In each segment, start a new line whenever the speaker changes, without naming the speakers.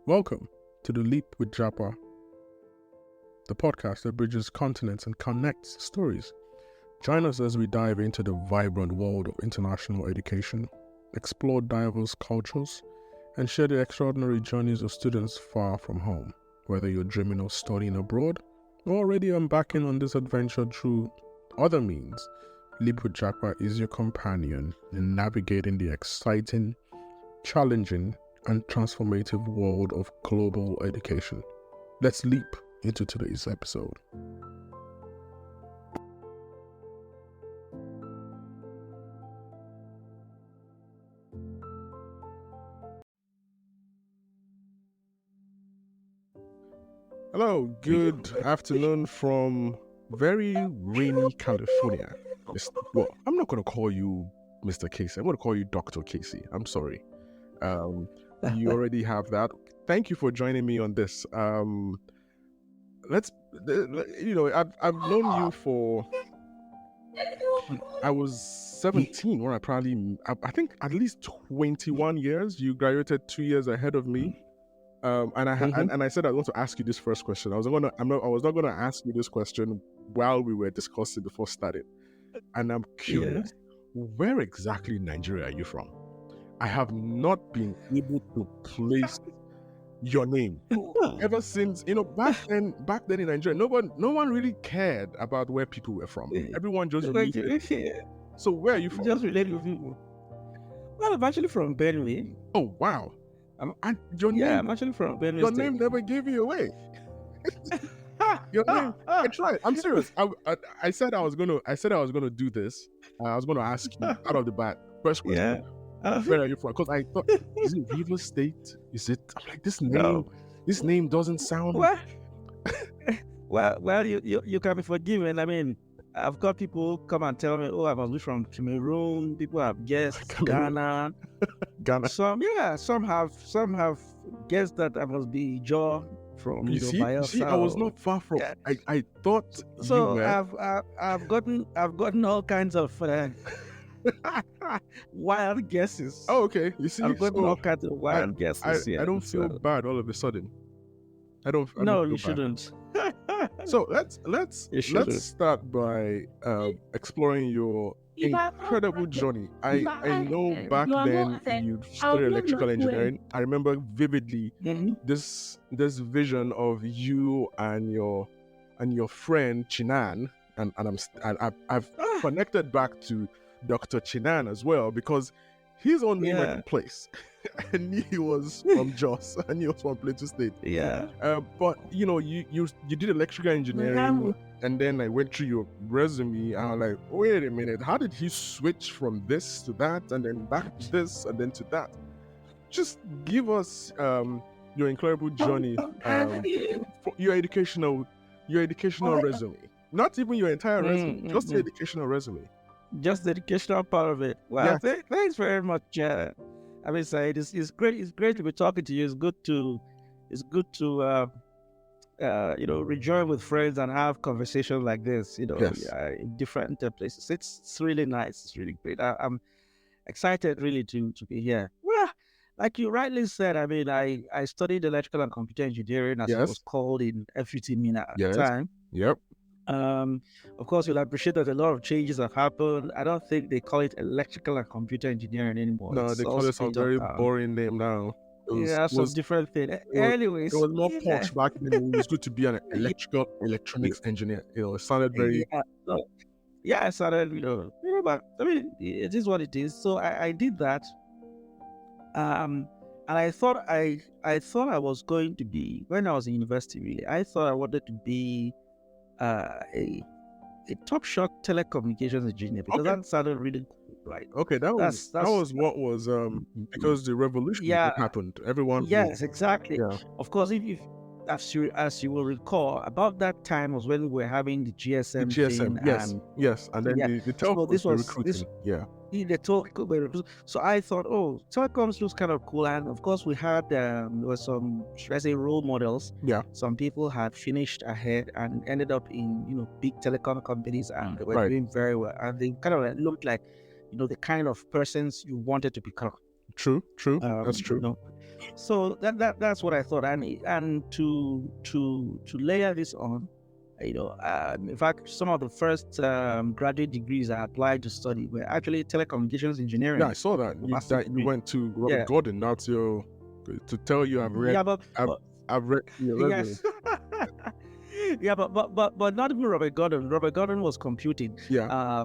Welcome to The Leap with Japa, the podcast that bridges continents and connects stories. Join us as we dive into the vibrant world of international education, explore diverse cultures, and share the extraordinary journeys of students far from home. Whether you're dreaming of studying abroad or already embarking on this adventure through other means, Leap with Japa is your companion in navigating the exciting, challenging, and transformative world of global education. Let's leap into today's episode. Hello, good afternoon from very rainy California. Well, I'm not going to call you Mr. Kaase. I'm going to call you Dr. Kaase. I'm sorry. You already have that. Thank you for joining me on this. I've known you for, I was 17 when I think at least 21 years. You graduated 2 years ahead of me. And I said I want to ask you this first question. I was not going to ask you this question while we were discussing before starting. And I'm curious, where exactly in Nigeria are you from? I have not been able to place your name ever since, back then in Nigeria, no one really cared about where people were from. Everyone just related. So where are you from?
Just related with people. Well, I'm actually from Benue.
Oh wow!
I'm actually from Benue.
Your name never gave you away. Your name. I tried. I'm serious. I said I was gonna do this. I was gonna ask you out of the bat. First question.
Yeah.
Where are you from? Because I thought, is it River State? Is it? I'm like, this name. No. This name doesn't sound.
Well, you can be forgiven. I mean, I've got people come and tell me, "Oh, I must be from Cameroon." People have guessed Ghana.
Ghana.
Some have guessed that I must be Jaw from
Bayelsa. I was not far from. Yeah. I thought.
So I've gotten all kinds of. Wild guesses.
Oh, okay. You see,
I've got all kinds of wild guesses.
I don't feel bad all of a sudden.
You shouldn't.
So let's start by exploring your incredible journey. I know back then you studied electrical engineering. I remember vividly this vision of you and your friend Chinan, and I've connected back to Dr. Chinan as well, because his own name went in place. And he was from Jos and he was from Plateau State.
Yeah.
But you did electrical engineering, and then I went through your resume and I'm like, wait a minute, how did he switch from this to that and then back to this and then to that? Just give us your incredible journey, for your educational resume. Not even your entire resume, just the educational resume.
Just the educational part of it. Well, thanks very much. I mean, Said, it's great. It's great to be talking to you. It's good to rejoin with friends and have conversations like this. In different places. It's really nice. It's really great. I'm excited really to be here. Well, like you rightly said, I mean, I studied electrical and computer engineering, as it was called in FUT Mina at the time.
Yep.
Of course, you'll appreciate that a lot of changes have happened. I don't think they call it electrical and computer engineering anymore.
No, they call it some very boring name now.
Some different thing. Anyways,
it was more posh back then. It was good to be an electronics engineer. It sounded very.
It sounded, but I mean, it is what it is. So I did that. And I thought I was going to be, when I was in university, really, I thought I wanted to be a top shot telecommunications engineer, because that sounded really cool, right?
Okay, that was what was because the revolution happened. Everyone.
Yes, exactly. Yeah. Of course, if as you will recall, about that time was when we were having the GSM.
Thing, yes, and then the telcos were recruiting.
The telco. So I thought, telecoms was kind of cool, and of course we had there was some, should I say, role models.
Yeah.
Some people had finished ahead and ended up in big telecom companies, and they were doing very well, and they kind of looked like the kind of persons you wanted to become.
True. That's
You
true.
know, so that's what I thought, and to layer this on, in fact, some of the first graduate degrees I applied to study were actually telecommunications engineering.
Yeah, I saw that.
Master's
You
degree.
went to Robert
Yeah,
Gordon. That's your to tell you
yeah,
I've I've read your resume.
yes, yeah, but not even Robert Gordon. Robert Gordon was computing.
Yeah.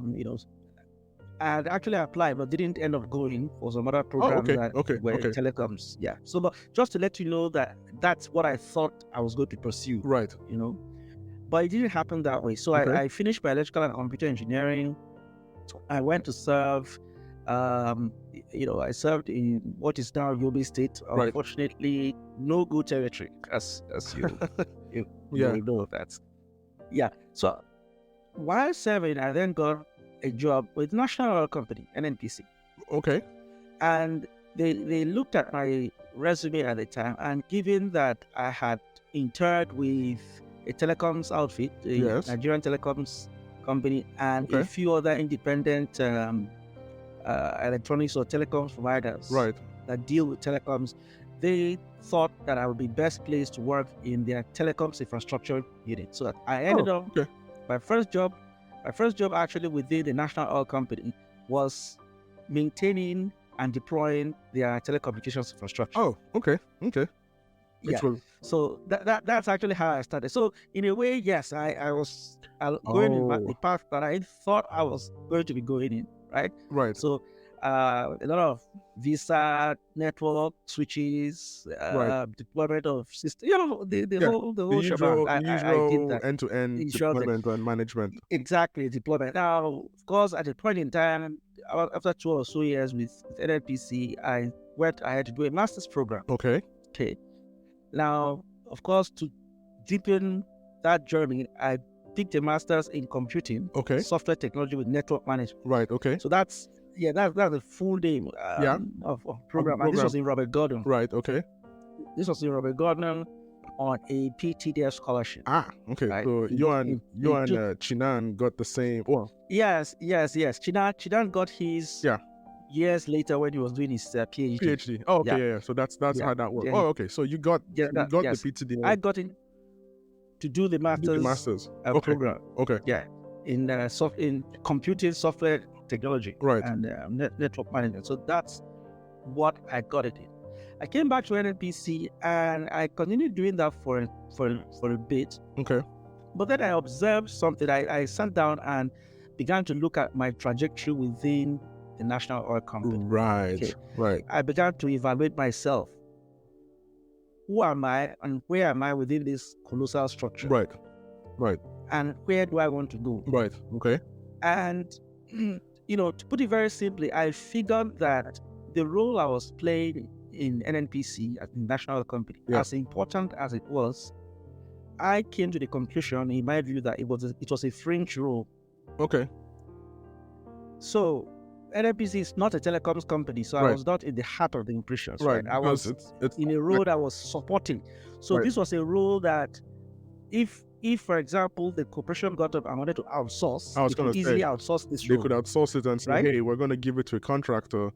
I had actually applied, but didn't end up going for some other
Oh,
programs
okay.
that
Okay.
were
Okay.
telecoms. Yeah. So, but just to let you know that that's what I thought I was going to pursue.
Right.
But it didn't happen that way. So
Okay.
I finished my electrical and computer engineering. I went to serve. I served in what is now Yobe State.
Right.
Unfortunately, no good territory, as you
Yeah.
know that. Yeah. So while serving, I then got a job with National Oil Company, NNPC.
Okay.
And they looked at my resume at the time, and given that I had interned with a telecoms outfit, a
Yes.
Nigerian telecoms company, and a
Okay.
few other independent electronics or telecoms providers
Right.
that deal with telecoms, they thought that I would be best placed to work in their telecoms infrastructure unit. So that I ended up
Okay.
my first job actually within the National Oil Company was maintaining and deploying their telecommunications infrastructure.
Oh, okay. Okay.
Yeah.
Was...
So that's actually how I started. So in a way, yes, I was going in the path that I thought I was going to be going in, right?
Right.
So a lot of Visa network switches, deployment of systems, the whole shebang. I did that.
End-to-end deployment and management.
Exactly, deployment. Now, of course, at a point in time, after 2 or so years with NNPC, I went ahead to do a master's program.
Okay.
Now, of course, to deepen that journey, I picked a master's in computing, software technology with network management.
Right. Okay.
So that's the full name of program. And this was in Robert Gordon.
Right. Okay.
This was in Robert Gordon on a PTDF scholarship.
Okay. Right? So you and Chinan got the same. Well.
Yes. Chinan got his.
Yeah.
Years later, when he was doing his PhD.
Oh, okay, yeah. So that's how that works. Oh, okay. So you got the PTDF.
I got in to do the master's program.
Okay.
Yeah, in computing software technology,
right,
and network management. So that's what I got it in. I came back to NNPC and I continued doing that for a bit.
Okay.
But then I observed something. I sat down and began to look at my trajectory within the National Oil Company.
Right.
I began to evaluate myself. Who am I and where am I within this colossal structure?
Right.
And where do I want to go?
Right. Okay.
And, to put it very simply, I figured that the role I was playing in NNPC at the National Oil Company, as important as it was, I came to the conclusion, in my view, that it was a fringe role.
Okay.
So, NNPC is not a telecoms company, so I was not in the heart of the operations. Right. I was in a role that was supporting. So this was a role that, if for example the corporation got up and wanted to outsource, they could easily outsource this role.
They could outsource it and say, hey, we're going to give it to a contractor.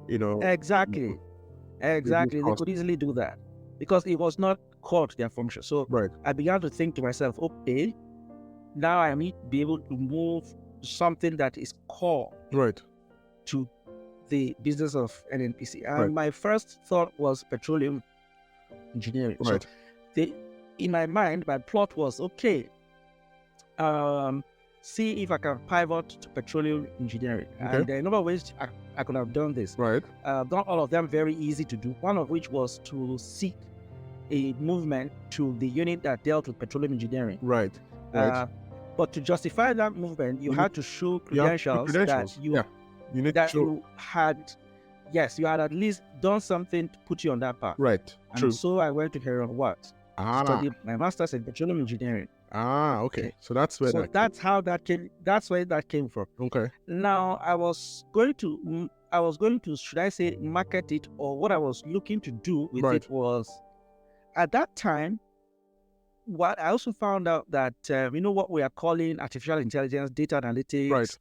Exactly. They could easily do that because it was not core to their function. So I began to think to myself, okay, now I need to be able to move to something that is core. To the business of NNPC. And my first thought was petroleum engineering. So in my mind, my plot was, okay, see if I can pivot to petroleum engineering. And there are a number of ways I could have done this. Not all of them very easy to do. One of which was to seek a movement to the unit that dealt with petroleum engineering. But to justify that movement, you had to show credentials that you had at least done something to put you on that path. And so I went to Heron Watts, studied my master's in petroleum engineering.
Okay. So that's where
that came. That's where that came from.
Okay.
Now I was going to, should I say, market it, or what I was looking to do with it was, at that time, what I also found out that what we are calling artificial intelligence, data analytics,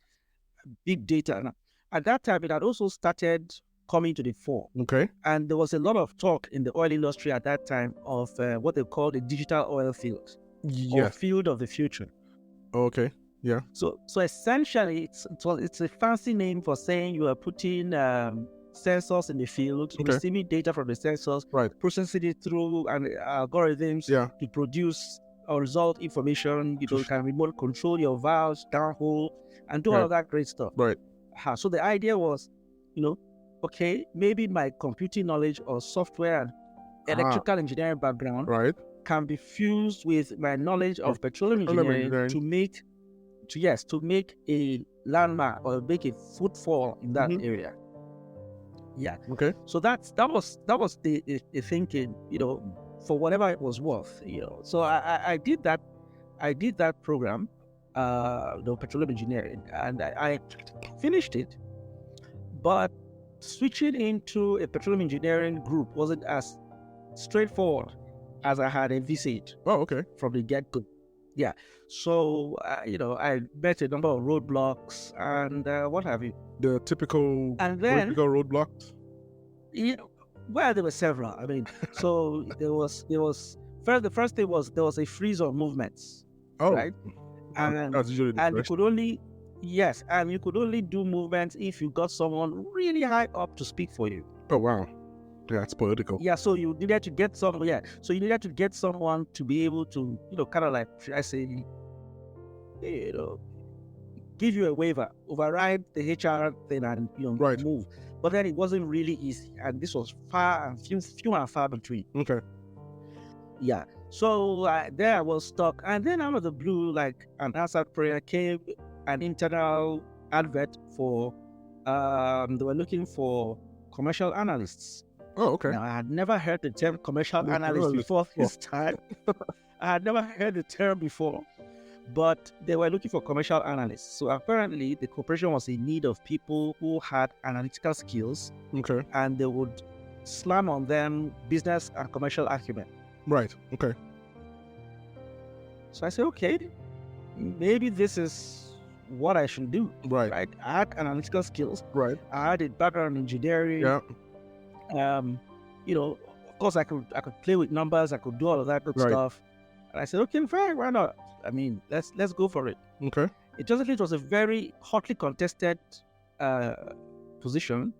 big data. At that time, it had also started coming to the fore.
Okay.
And there was a lot of talk in the oil industry at that time of what they call the digital oil field, or
Yes.
field of the future.
Okay. Yeah.
So essentially, it's a fancy name for saying you are putting sensors in the field,
Okay.
receiving data from the sensors,
Right.
processing it through algorithms
Yeah.
to produce or result information. You can remote control your valves, downhole, and do all
Right.
of that great stuff.
Right.
So the idea was, okay, maybe my computing knowledge or software and electrical engineering background
Right.
can be fused with my knowledge of petroleum engineering to make a landmark or make a footfall in that area. Yeah.
Okay.
So that was the thinking, for whatever it was worth, So I did that program, petroleum engineering, and I finished it. But switching into a petroleum engineering group wasn't as straightforward as I had envisaged.
Oh, okay.
From the get-go. Yeah. So, I met a number of roadblocks and what have you.
The typical roadblocks?
Well, there were several. I mean, so there was the first thing was there was a freeze on movements.
Oh.
Right? And
that's usually the
you could only do movements if you got someone really high up to speak for you.
Oh, wow. That's political.
Yeah, so you needed to get someone. Yeah, so you needed to get someone to be able to, kind of like, should I say, give you a waiver, override the HR thing, and
right.
move. But then it wasn't really easy, and this was few and far between.
Okay.
Yeah. So there I was stuck, and then out of the blue, like an answered prayer, came an internal advert for. They were looking for commercial analysts.
Oh, okay.
Now, I had never heard the term commercial analyst before this time. I had never heard the term before, but they were looking for commercial analysts. So apparently, the corporation was in need of people who had analytical skills.
Okay.
And they would slam on them business and commercial acumen.
Right. Okay.
So I said, okay, maybe this is what I should do.
Right.
I had analytical skills.
Right.
I had a background in engineering.
Yeah.
Of course I could play with numbers, I could do all of that good stuff. And I said, okay, fine, why not? I mean, let's go for it.
Okay.
It was a very hotly contested position.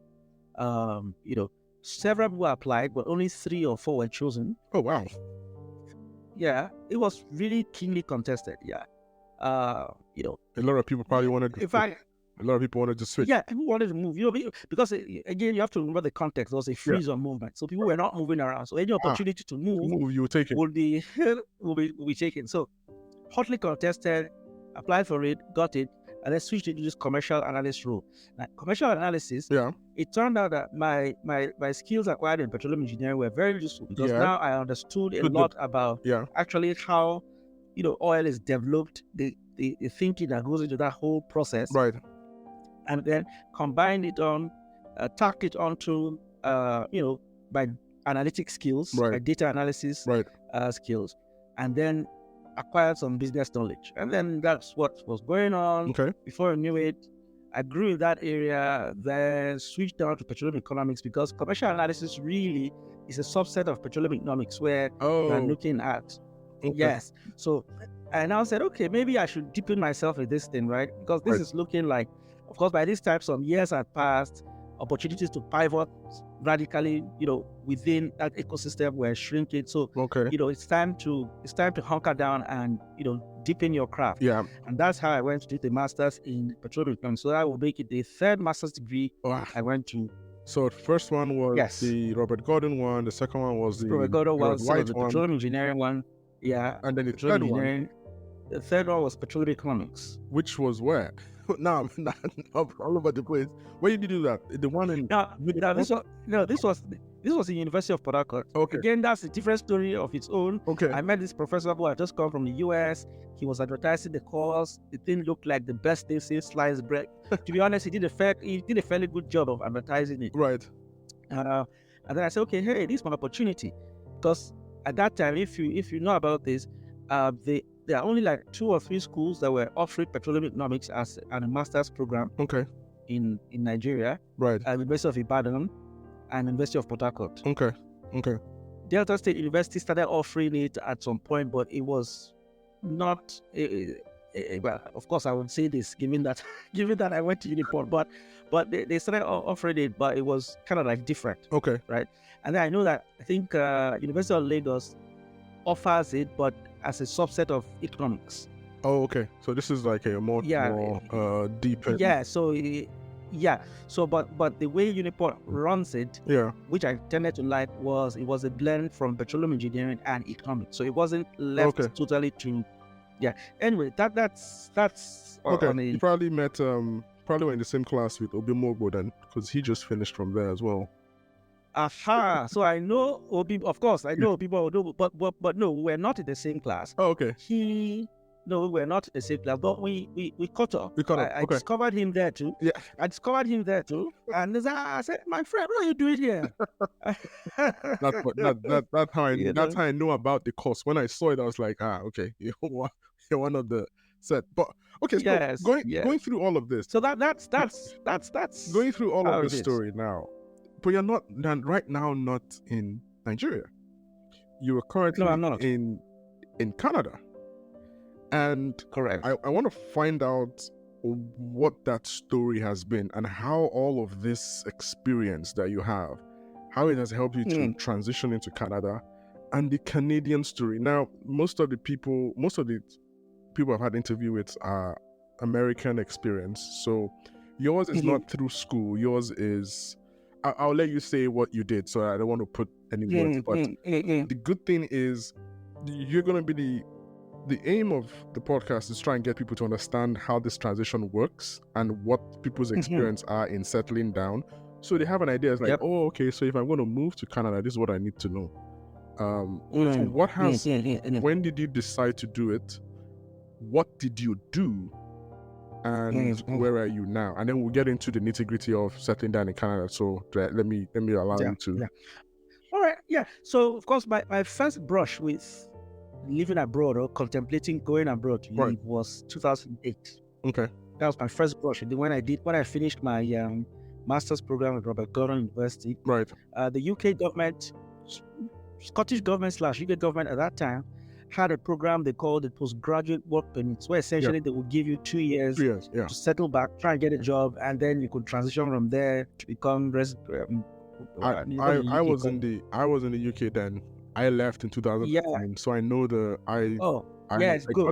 Several people applied, but only 3 or 4 were chosen.
Oh, wow.
Yeah, it was really keenly contested. Yeah.
A lot of people probably wanted to a lot of people wanted to switch.
Yeah, people wanted to move. Because again, you have to remember the context. There was a freeze on movement, so people were not moving around. So any opportunity to move,
you would take it.
Will be taken. So hotly contested, applied for it, got it, and then switched into this commercial analyst role. Now, commercial analysis.
Yeah.
It turned out that my skills acquired in petroleum engineering were very useful because now I understood a lot about actually how oil is developed, the thinking that goes into that whole process.
Right.
And then combined it tacked it onto, my analytic skills, my data analysis skills, and then acquired some business knowledge. And then that's what was going on. Okay. Before I knew it, I grew in that area, then switched down to petroleum economics because commercial analysis really is a subset of petroleum economics where you're looking at. Okay. Yes. So I now said, okay, maybe I should deepen myself in this thing, right? Because this is looking like, of course, by this time, some years had passed, opportunities to pivot radically, within that ecosystem were shrinking. So, it's time to hunker down and, deepen your craft. Yeah. And that's how I went to do the master's in petroleum economics. So that will make it the 3rd master's degree I went to.
So the first one was the Robert Gordon one. The second one was the
Robert Gordon was the petroleum engineering one. Yeah.
And then the third one.
The third one was petroleum economics.
Which was where? No, all over the place. Where did you do that? The one in
this was the University of Port Harcourt. Okay. Again, that's a different story of its own. Okay. I met this professor who had just come from the US. He was advertising the course. The thing looked like the best thing since sliced bread. To be honest, he did a fairly good job of advertising it. Right. And then I said, okay, hey, this is my opportunity, because at that time, if you know about this, there are only like 2 or 3 schools that were offering petroleum economics as a master's program. Okay. in Nigeria,
Right.
University of Ibadan and University of Port Harcourt.
Okay.
Delta State University started offering it at some point, but it was not. Well, of course, I would say this, given that I went to Uniport, but they started offering it, but it was kind of like different.
Okay.
Right. And then I know that I think University of Lagos offers it, but as a subset of economics.
Oh, okay. So this is like a more deeper.
Yeah. So but the way Uniport runs it, which I tended to like, was it was a blend from petroleum engineering and economics. So it wasn't left totally to. Yeah. Anyway, that's
okay. You probably met probably were in the same class with Obimogbo then, because he just finished from there as well.
Aha! So I know Obi. Of course, I know people. But no, we're not in the same class.
Oh, okay.
No, we're not in the same class. But we caught up. I
okay.
discovered him there too.
Yeah.
I discovered him there too. And I said, "My friend, what are you doing here?"
That's how I know about the course. When I saw it, I was like, okay, you're one of the set. But okay, so going through all of this.
So that's
going through all of this story now. But you're not right now, not in Nigeria. You are currently in Canada. And
correct.
I want to find out what that story has been and how all of this experience that you have, how it has helped you to transition into Canada and the Canadian story. Now, most of the people I've had interview with are American experience. So yours is not through school. Yours is... I'll let you say what you did, so I don't want to put any words. But the good thing is, you're going to be the aim of the podcast is try and get people to understand how this transition works and what people's experience are in settling down, so they have an idea. It's like, oh, okay, so if I'm going to move to Canada, this is what I need to know. So what has? When did you decide to do it? What did you do? And where are you now? And then we'll get into the nitty-gritty of settling down in Canada. So let me allow you to.
Yeah. All right. Yeah. So of course, my first brush with living abroad or contemplating going abroad to live was 2008.
Okay.
That was my first brush. When I finished my master's program at Gbakon University.
Right.
The UK government, Scottish government / UK government at that time, had a program they called the postgraduate work permit, where essentially they would give you 2 years, to settle back, try and get a job, and then you could transition from there to become resident.
I was in the UK then. I left in 2009, so I know
good.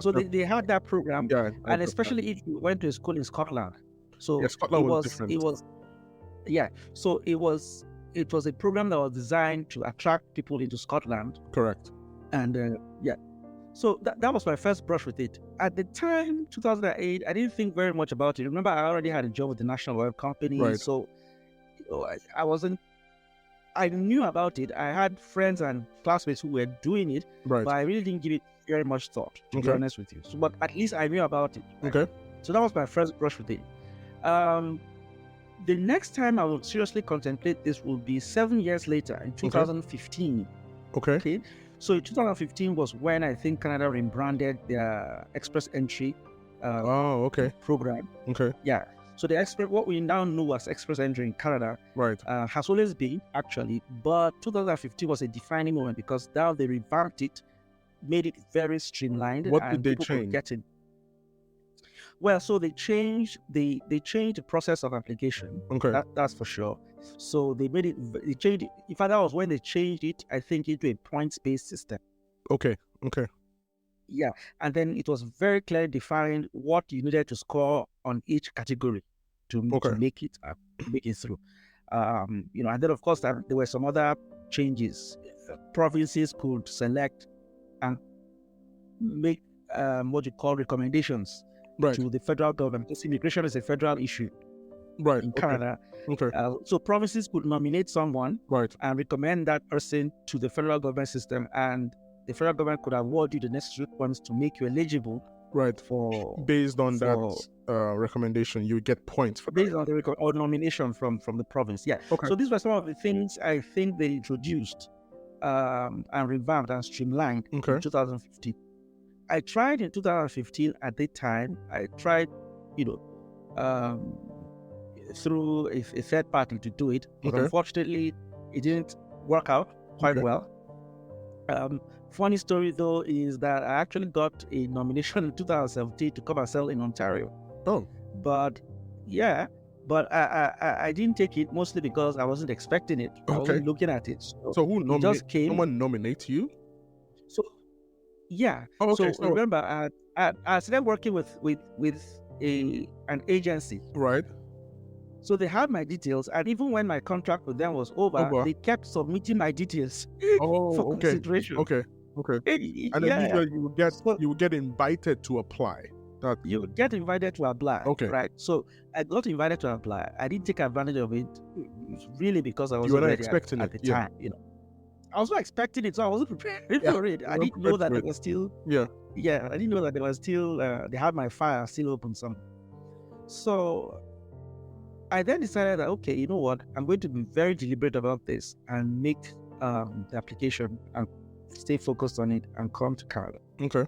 So they had that program, and especially if you went to a school in Scotland. So
Scotland was different.
So it was a program that was designed to attract people into Scotland.
Correct.
And so that was my first brush with it. At the time, 2008, I didn't think very much about it. Remember, I already had a job with the National Oil Company, so I knew about it. I had friends and classmates who were doing it, but I really didn't give it very much thought, to be honest with you. So, but at least I knew about it.
Okay.
So that was my first brush with it. The next time I will seriously contemplate this will be 7 years later, in 2015.
Okay.
So in 2015 was when I think Canada rebranded their Express Entry program.
Okay.
Yeah. So what we now know as Express Entry in Canada has always been, actually, but 2015 was a defining moment because now they revamped it, made it very streamlined.
What did they change?
Well, so they changed the process of application.
Okay.
That's for sure. So they changed it. In fact, that was when they changed it, I think, into a points-based system. Okay. Yeah. And then it was very clearly defined what you needed to score on each category to make it through. And then of course there were some other changes. Provinces could select and make recommendations to the federal government, because immigration is a federal issue in Canada. So provinces could nominate someone and recommend that person to the federal government system, and the federal government could award you the necessary funds to make you eligible.
Based on that recommendation, you get points for
based on the nomination from the province. So these were some of the things I think they introduced and revamped and streamlined in 2015. I tried in 2015. At that time, I tried, through a third party to do it, but
Okay.
unfortunately, it didn't work out quite
Okay.
well. Funny story though is that I actually got a nomination in 2017 to come and sell in Ontario.
Oh,
But yeah, but I didn't take it mostly because I wasn't expecting it. I
okay.
wasn't looking at it.
So who
it
nominated?
just came.
Someone nominate you?
So yeah.
Oh, okay.
So remember, I started working with an agency.
Right.
So they had my details, and even when my contract with them was over, they kept submitting my details
Oh,
for
okay.
consideration.
Okay. And then usually you would get invited to apply.
You would get invited to apply.
Okay.
Right. So I got invited to apply. I didn't take advantage of it, really, because I
You
wasn't
were not
ready
expecting
at
it.
the
Yeah.
time. I was not expecting it, so I wasn't prepared for it. I
not
didn't know
prepared
that
for
there
it.
was still.
Yeah.
Yeah, I didn't know that there was still. They had my file still open. So I then decided that, okay, you know what? I'm going to be very deliberate about this and make the application and stay focused on it and come to Canada.
Okay.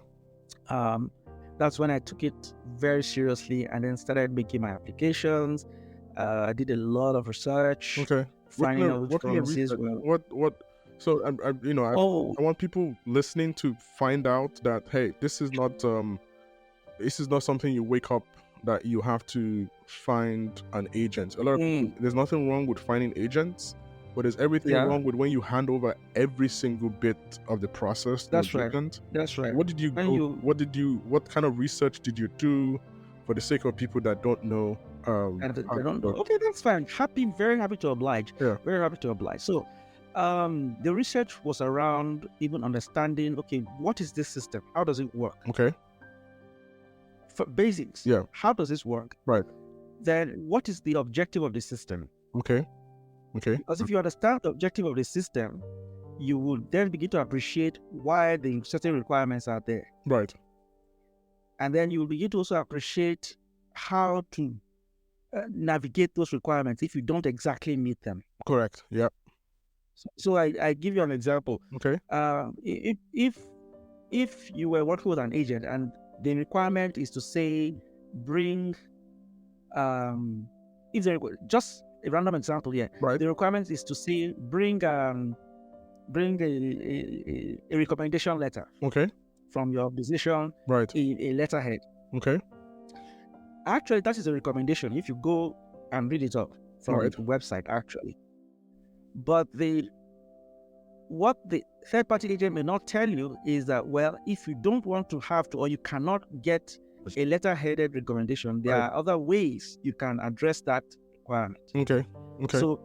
That's when I took it very seriously and then started making my applications. I did a lot of research.
Okay.
Finding out which
what kind of
provinces
research?
were.
What? So I want people listening to find out that, hey, this is not something you wake up that you have to find an agent. A lot of people, there's nothing wrong with finding agents, but there's everything wrong with when you hand over every single bit of the process.
That's right.
Agent.
That's right.
What did you what kind of research did you do, for the sake of people that don't know?
Okay, that's fine. Very happy to oblige.
Yeah.
Very happy to oblige. So the research was around even understanding, okay, what is this system? How does it work?
Okay.
For basics.
Yeah.
How does this work?
Right.
Then what is the objective of the system?
Okay.
Because if you understand the objective of the system, you will then begin to appreciate why the certain requirements are there.
Right.
And then you will begin to also appreciate how to navigate those requirements if you don't exactly meet them.
Correct. Yeah.
So I give you an example.
Okay.
If you were working with an agent and the requirement is to say bring if there just a random example here.
Right.
The requirement is to say bring a recommendation letter.
Okay.
From your musician.
Right.
In a letterhead.
Okay.
Actually, that is a recommendation if you go and read it up from the website, actually. But what the third-party agent may not tell you is that, well, if you don't want to have to, or you cannot get a letter-headed recommendation, there are other ways you can address that requirement.
Okay.
So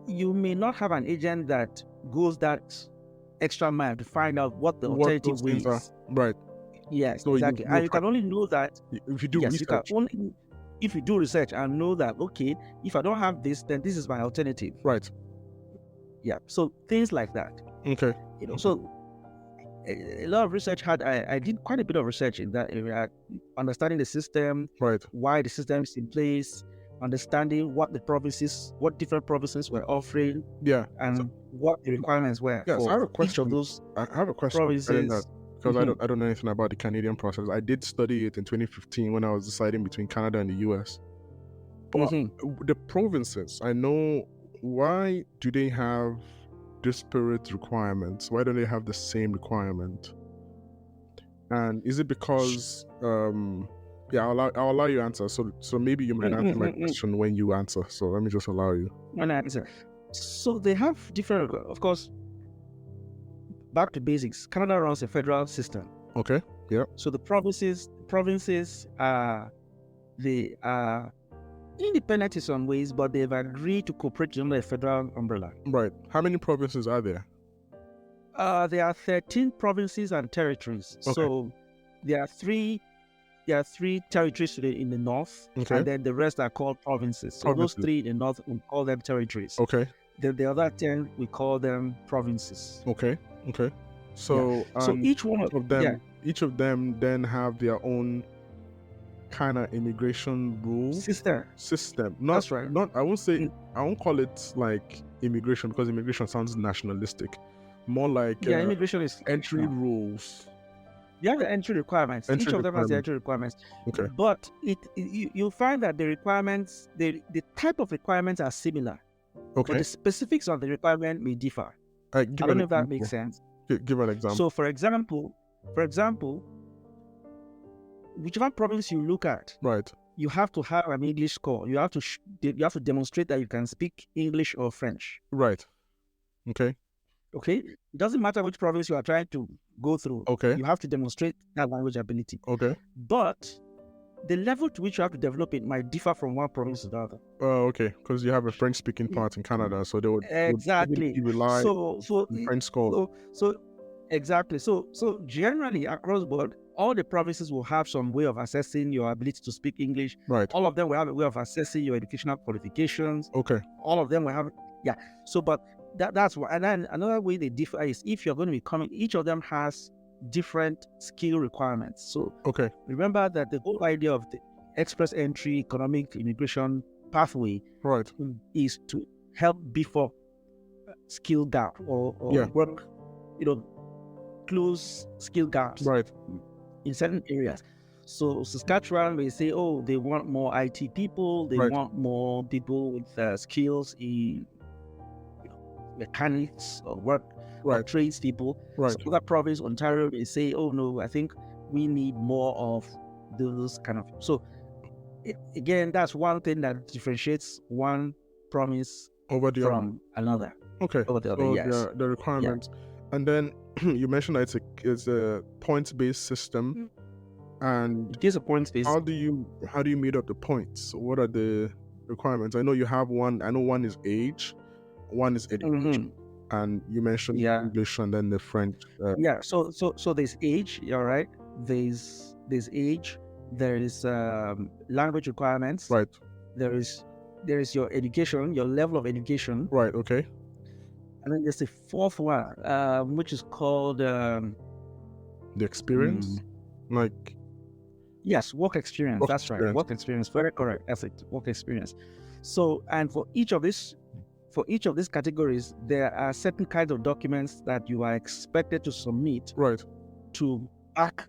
you may not have an agent that goes that extra mile to find out what the alternative ways
are. Right.
Yes, so exactly. And you can only know that
if you do research.
You can only if you do research and know that, okay, if I don't have this, then this is my alternative.
Right.
Yeah. So things like that.
Okay.
So a lot of research I did quite a bit of research in that area, understanding the system,
right?
Why the system is in place, understanding what different provinces were offering, and what the requirements were.
Yes, I have a question.
Each of those
I have a question
provinces.
Because I don't know anything about the Canadian process. I did study it in 2015 when I was deciding between Canada and the US. But the provinces, I know, why do they have disparate requirements? Why don't they have the same requirement? And is it because I'll allow you to answer. So maybe you might answer my question when you answer. So let me just allow you.
When I answer. So they have different, of course. Back to basics. Canada runs a federal system.
Okay. Yeah.
So the provinces are independent in some ways, but they've agreed to cooperate under a federal umbrella.
Right. How many provinces are there?
There are 13 provinces and territories. Okay. So there are three territories in the north, and then the rest are called provinces. So those three in the north, we call them territories.
Okay.
Then the other 10, we call them provinces.
Okay. So
each one of them,
each of them then have their own kind of immigration rule
system.
That's right. I won't call it like immigration, because immigration sounds nationalistic. More like
immigration is
entry rules.
You have the entry requirements. Each
Entry
of them has the
requirement.
entry requirements.
Okay.
But you'll find that the requirements, the type of requirements are similar, but
Okay.
the specifics of the requirement may differ. I
Give
don't
an
know if that
example.
makes sense.
Give an example.
So, for example, whichever province you look at,
Right.
you have to have an English score. You have to demonstrate that you can speak English or French.
Right. Okay.
Okay? It doesn't matter which province you are trying to go through.
Okay.
You have to demonstrate that language ability.
Okay.
But the level to which you have to develop it might differ from one province to the other.
Okay. Because you have a French-speaking part in Canada, so they would
Exactly.
heavily rely
So
on French scores.
Exactly. So generally across board, all the provinces will have some way of assessing your ability to speak English.
Right.
All of them will have a way of assessing your educational qualifications.
Okay.
All of them will have, yeah. So, but that's why. And then another way they differ is if you're going to be coming, each of them has different skill requirements. So,
Okay.
remember that the whole idea of the express entry economic immigration pathway,
right,
is to help before skill gap or work, close skill gaps,
right,
in certain areas. So Saskatchewan may say, oh, they want more IT people, they
right,
want more people with skills in mechanics or work,
right,
or trades people.
Right.
So other province, Ontario, may say, oh no, I think we need more of those kind of. So again, that's one thing that differentiates one province
over the
from another.
Okay.
Over the other, yes.
The requirements, and then you mentioned that it's a points-based system, and
it is a points-based.
How do you meet up the points? What are the requirements? I know you have one. I know one is age, one is education, and you mentioned English and then the French.
So there's age. You're right. There's age. There is language requirements.
Right.
There is your education, your level of education.
Right. Okay.
And then there's the fourth one, which is called the
experience, like.
Yes, work experience. That's right. Work experience. Very correct. That's it. Work experience. So, and for each of these categories, there are certain kinds of documents that you are expected to submit.
Right.
To back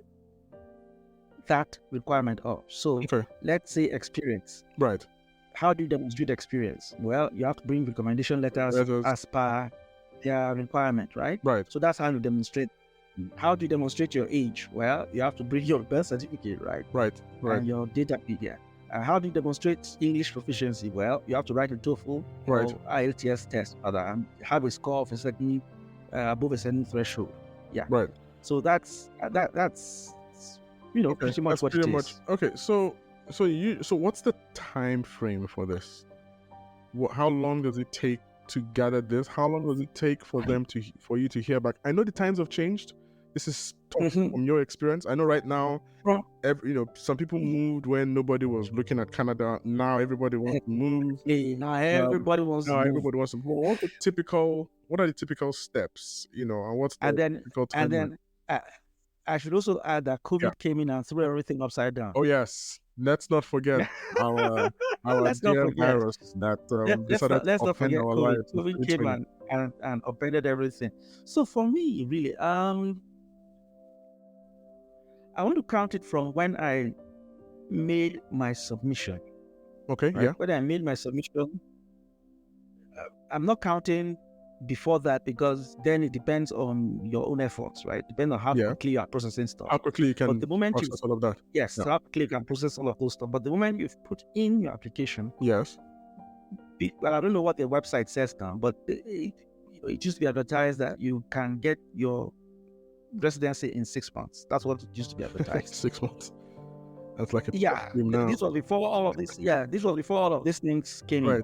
that requirement up. So, let's say experience.
Right.
How do you demonstrate experience? Well, you have to bring recommendation letters as per their requirement, right?
Right.
So that's how you demonstrate. How do you demonstrate your age? Well, you have to bring your birth certificate, right?
Right.
And your data media. How do you demonstrate English proficiency? Well, you have to write a TOEFL or IELTS test, and have a score of a certain above a certain threshold. Yeah.
Right.
So that's pretty much what it is.
Okay. So what's the time frame for this? How long does it take to gather this? How long does it take for you to hear back? I know the times have changed. This is from your experience. I know right now, some people moved when nobody was looking at Canada. Now everybody wants to move.
Now everybody wants to move.
Everybody wants to move. What are the typical steps? And what's the typical timeline?
And then I should also add that COVID came in and threw everything upside down.
Oh yes, let's not forget our dear virus that decided to upend our lives.
COVID came and upended everything. So for me, really, I want to count it from when I made my submission.
Okay,
right? When I made my submission, I'm not counting before that because then it depends on your own efforts, right? Depends on how quickly you are processing stuff.
How quickly you can process all of that.
Yes, so how quickly you can process all of those stuff. But the moment you've put in your application,
yes.
Well, I don't know what the website says now, but it used to be advertised that you can get your residency in 6 months. That's what it used to be advertised.
6 months. That's like a
now. This was before all of this. Yeah, this was before all of these things came in.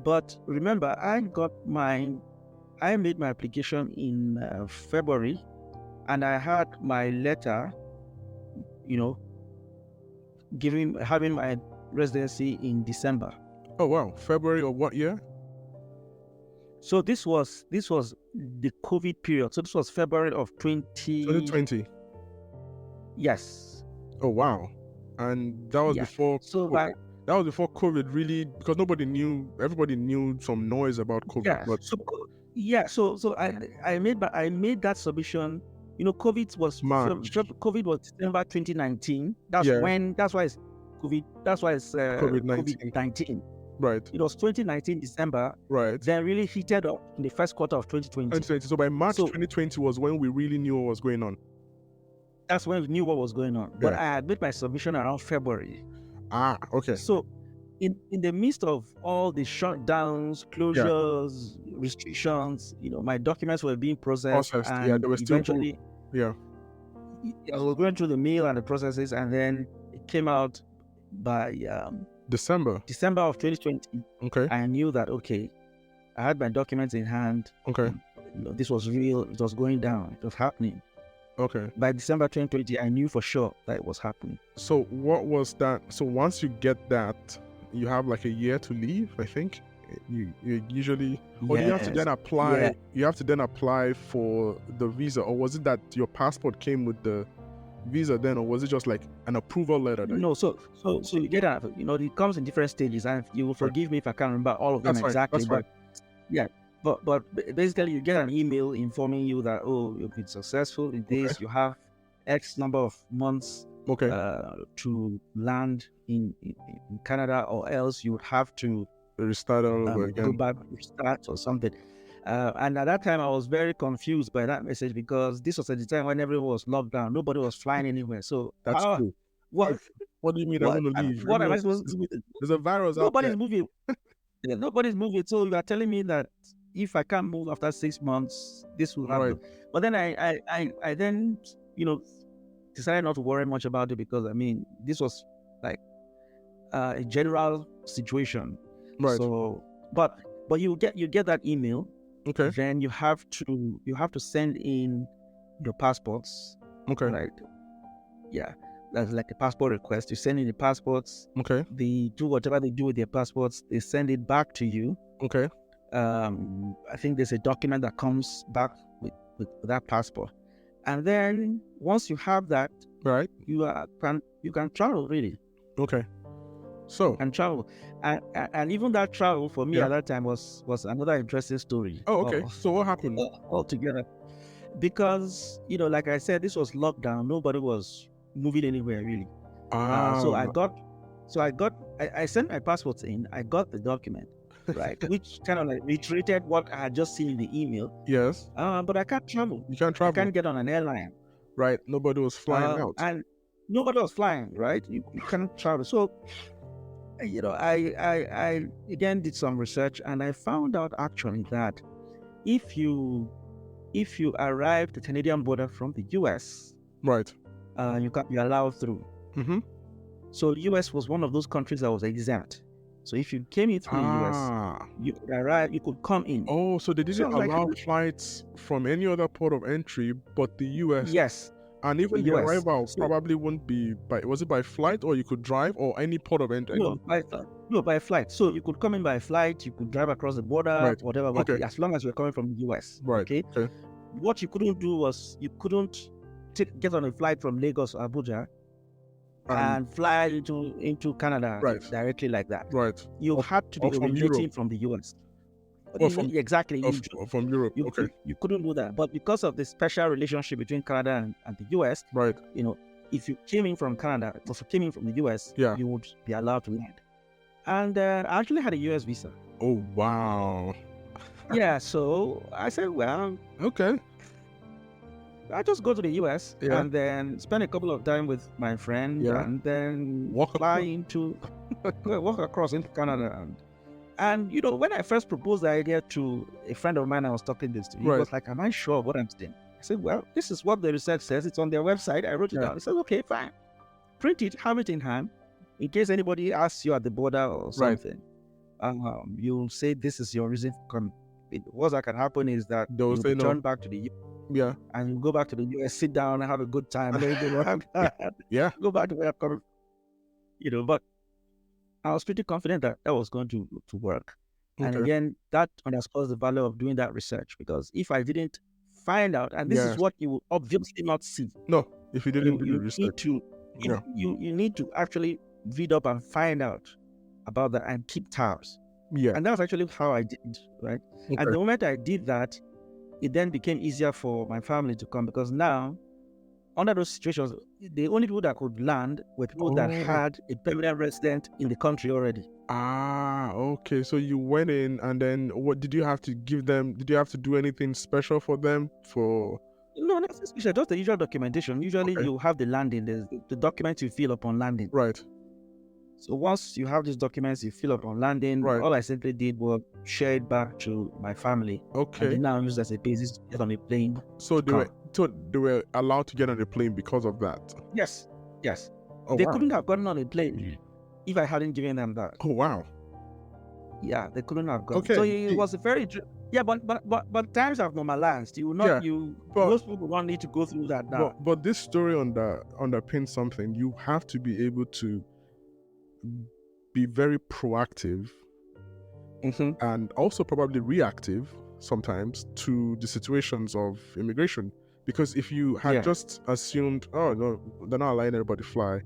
But remember, I made my application in February, and I had my letter, having my residency in December.
Oh wow! February of what year?
So this was the COVID period. So this was February of
2020.
Yes.
Oh wow! And that was before.
So
that was before COVID really, because everybody knew some noise about COVID.
So I made that submission COVID was
March.
COVID was December 2019. That's
Yeah.
when. That's why it's COVID. That's why it's
COVID-19.
COVID-19.
Right.
It was 2019 December.
Right.
Then really heated up in the first quarter of 2020.
2020. So by March
So
2020 was when we really knew what was going on.
that's when we knew what was going on. But
Yeah.
I had made my submission around February.
Ah, okay.
So in the midst of all the shutdowns, closures, restrictions, my documents were being processed. And
yeah, there was still
eventually,
yeah.
I was going through the mail and the processes, and then it came out by
December
of 2020.
Okay.
I knew that, okay, I had my documents in hand.
Okay.
This was real. It was going down. It was happening.
Okay.
By December 2020, I knew for sure that it was happening.
So what was that? So once you get that, you have like a year to leave, I think. You usually, or you have to then apply.
Yeah.
You have to then apply for the visa, or was it that your passport came with the visa then, or was it just like an approval letter?
No, so you get that. It comes in different stages, and you will forgive me if I can't remember all of them
That's fine,
exactly.
that's fine.
But yeah, but basically, you get an email informing you that you've been successful in this.
Okay.
You have X number of months
Okay.
to land in Canada, or else you would have to
Restart all over
go
again.
back, restart or something. And at that time, I was very confused by that message, because this was at the time when everyone was locked down. Nobody was flying anywhere. So
That's true.
What
do you mean I want to leave?
What am I supposed to do with it?
There's a virus out
Nobody's
there.
moving. Yeah, nobody's moving. So you are telling me that if I can't move after 6 months, this will happen.
Right.
But then I then decided not to worry much about it, because this was like a general situation.
Right.
So, but you get that email.
Okay.
Then you have to send in your passports.
Okay.
Right. Yeah. That's like a passport request. You send in the passports.
Okay.
They do whatever they do with their passports. They send it back to you.
Okay.
I think there's a document that comes back with that passport. And then once you have that,
Right.
you can travel, really.
Okay. So.
And travel. And even that travel for me at that time was another interesting story.
Oh, okay. So what happened?
Altogether. Because, like I said, this was lockdown. Nobody was moving anywhere, really. So I sent my passports in. I got the document, right? Which kind of like reiterated what I had just seen in the email.
Yes.
But I can't travel.
You can't travel.
I can't get on an airline.
Right. Nobody was flying out.
And nobody was flying, right? You can't travel. So, I again did some research, and I found out actually that if you arrive at the Canadian border from the US,
right,
you're allowed through.
Mm-hmm.
So the US was one of those countries that was exempt. So if you came in through the US, you could arrive, you could come in.
Oh, so they didn't allow flights from any other port of entry but the US?
Yes.
And even the arrival probably wouldn't be was it by flight, or you could drive, or any port of entry?
No, by flight. So you could come in by flight, you could drive across the border, whatever, but as long as you're coming from the US.
Right.
Okay. What you couldn't do was you couldn't get on a flight from Lagos or Abuja and fly into Canada directly like that.
Right.
You had to be originating from the US. Exactly.
From Europe.
You couldn't do that. But because of the special relationship between Canada and the US,
right.
If you came in from Canada, or if you came in from the US, you would be allowed to land. And I actually had a US visa.
Oh, wow.
Yeah, so I said, well,
okay.
I just go to the US and then spend a couple of time with my friend and then walk across into Canada. And when I first proposed the idea to a friend of mine I was talking this to, he was like, am I sure of what I'm saying? I said, well, this is what the research says. It's on their website. I wrote it down. He said, okay, fine. Print it, have it in hand. In case anybody asks you at the border or something, you'll say this is your reason for coming. What that can happen is that you'll return back to the US.
Yeah.
And you go back to the US, sit down and have a good time. And then you go back to where I'm coming. But I was pretty confident that was going to work. Okay. And again, that underscores the value of doing that research, because if I didn't find out, and this is what you will obviously not see.
No, if you didn't do the research.
You need to actually read up and find out about that and keep tabs.
Yeah.
And that's actually how I did, right? Okay. At the moment I did that, it then became easier for my family to come, because now, under those situations, the only people that could land were people that had a permanent resident in the country already.
Ah, okay. So you went in, and then what did you have to give them? Did you have to do anything special for them? For
No, not especially, just the usual documentation. Usually, you have the landing, the documents you fill upon landing.
Right.
So once you have these documents you fill upon landing,
Right.
all I simply did was share it back to my family.
Okay.
And they now use as a basis to get on a plane.
So they were allowed to get on the plane because of that.
Yes.
Oh,
They
wow.
couldn't have gotten on a plane if I hadn't given them that.
Oh, wow.
Yeah, they couldn't have gotten.
Okay.
So it was a very but times have normalized. You will not most people don't need to go through that now.
But this story underpins something. You have to be able to be very proactive and also probably reactive sometimes to the situations of immigration. Because if you had just assumed, oh no, they're not allowing everybody to fly,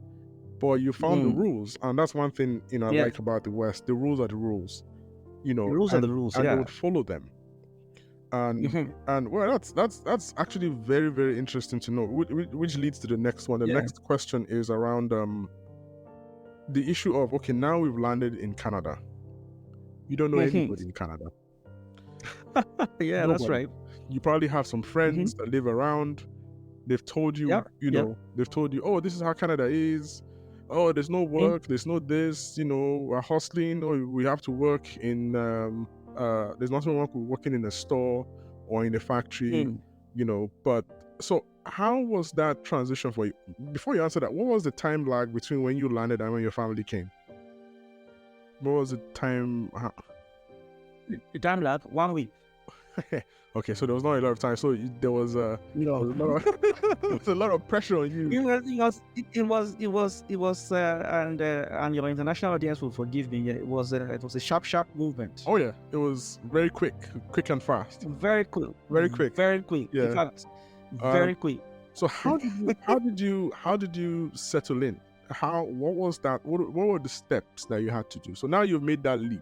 but you found the rules, and that's one thing I like about the West. The rules are the rules. The
rules are the rules,
and they would follow them. And well, that's actually very, very interesting to know. Which leads to the next one. The next question is around the issue of, okay, now we've landed in Canada. You don't know anybody in Canada.
Yeah, nobody. That's right.
You probably have some friends that live around. They've told you, they've told you, oh, this is how Canada is. Oh, there's no work, there's no this, we're hustling, or we have to work in, there's nothing wrong with working in a store or in a factory, but so how was that transition for you? Before you answer that, what was the time lag between when you landed and when your family came? What was the time?
The time lag, 1 week.
Okay, so there was not a lot of time. So there was there was a lot of pressure on you.
It was, and your international audience will forgive me. It was a sharp movement.
Oh yeah, it was very quick and fast.
Very quick.
Yeah.
In fact, very quick.
So how did you settle in? What was that? What were the steps that you had to do? So now you've made that leap.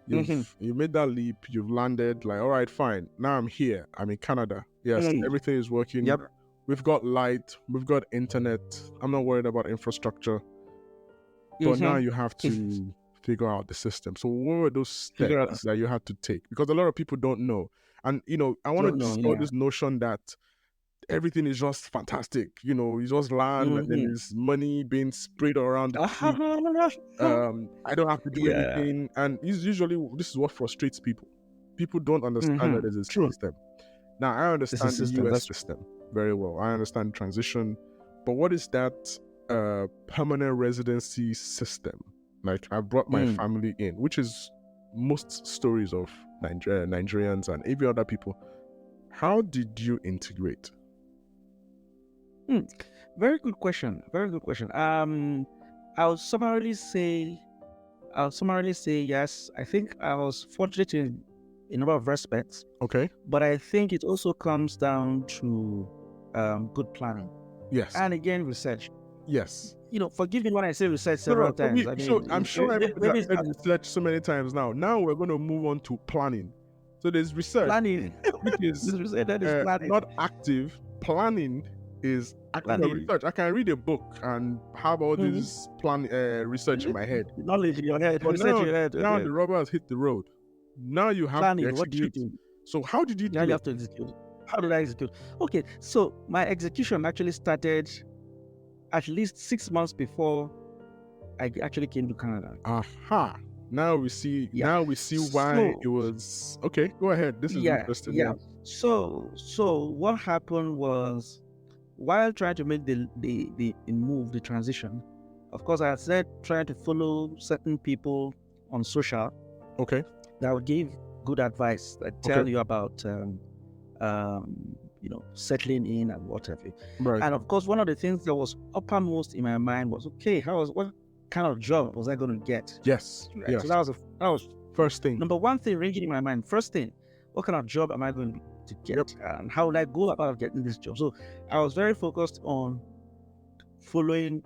You made that leap. You've landed. Like, all right, fine. Now I'm here. I'm in Canada. Yes, everything is working.
Yep.
We've got light. We've got internet. I'm not worried about infrastructure. But now you have to figure out the system. So what were those steps that you had to take? Because a lot of people don't know. And I want to dispel this notion that everything is just fantastic. You just land and then there's money being sprayed around. I don't have to do anything. And usually this is what frustrates people. People don't understand that there's a system. Now, I understand the US system very well. I understand transition. But what is that permanent residency system? Like, I brought my family in, which is most stories of Nigerians and every other people. How did you integrate?
Very good question. I'll summarily say yes. I think I was fortunate in a number of respects.
Okay.
But I think it also comes down to good planning.
Yes.
And again, research.
Yes.
Forgive me when I say research several times.
I'm sure everybody has said research so many times now. Now we're going to move on to planning. So there's research.
Planning.
Which is,
planning.
Not active. Planning is active research. I can read a book and have all this research in my head.
Knowledge in your head.
But
research in your head.
Now the rubber has hit the road. Now you have
planning.
to execute.
What do you do?
So how did you do
you have to execute. How did I execute? Okay, so my execution actually started at least 6 months before I actually came to Canada.
Aha. Now we see why it was okay. Go ahead. This is interesting.
Yeah. So what happened was, while trying to make the transition, of course, I said trying to follow certain people on social.
Okay.
That would give good advice, that tell you about settling in and whatever.
Right.
And of course, one of the things that was uppermost in my mind was, okay, what kind of job was I going to get?
Yes.
Right?
Yes.
So that was
first thing.
Number one thing ringing in my mind. First thing, what kind of job am I going to get? And how would I go about getting this job? So I was very focused on following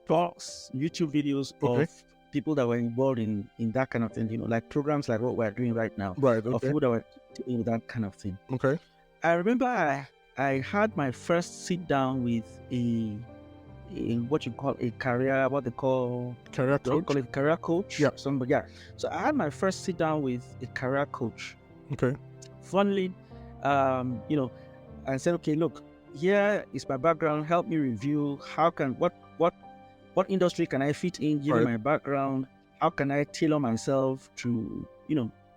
talks, YouTube videos of people that were involved in that kind of thing, like programs like what we're doing right now,
Right.
or
Okay.
people that were doing that kind of thing.
Okay.
I remember I had my first sit down with a what you call a career, what they call
Career
they call
coach.
it career coach.
Yeah.
Somebody, yeah. So I had my first sit down with a career coach.
Okay.
Funnily, I said, okay, look, here is my background. Help me review. What industry can I fit in given
Right.
my background? How can I tailor myself to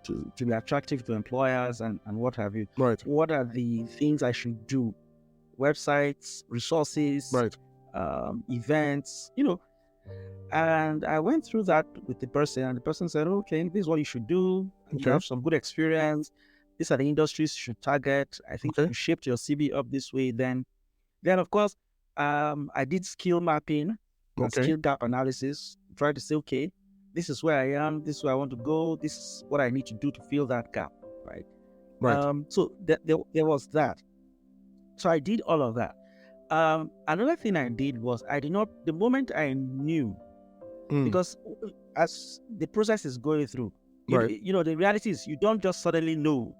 to be attractive to employers and what have you?
Right.
What are the things I should do? Websites, resources,
Right.
events, And I went through that with the person, and the person said, okay, this is what you should do. You
Okay.
have some good experience. These are the industries you should target. I think
Okay.
you shaped your CV up this way. Then of course, I did skill mapping and
Okay.
skill gap analysis. Try to say, okay, this is where I am. This is where I want to go. This is what I need to do to fill that gap, right?
Right.
So there was that. So I did all of that. Another thing I did was the moment I knew, because as the process is going through,
Right.
the reality is you don't just suddenly know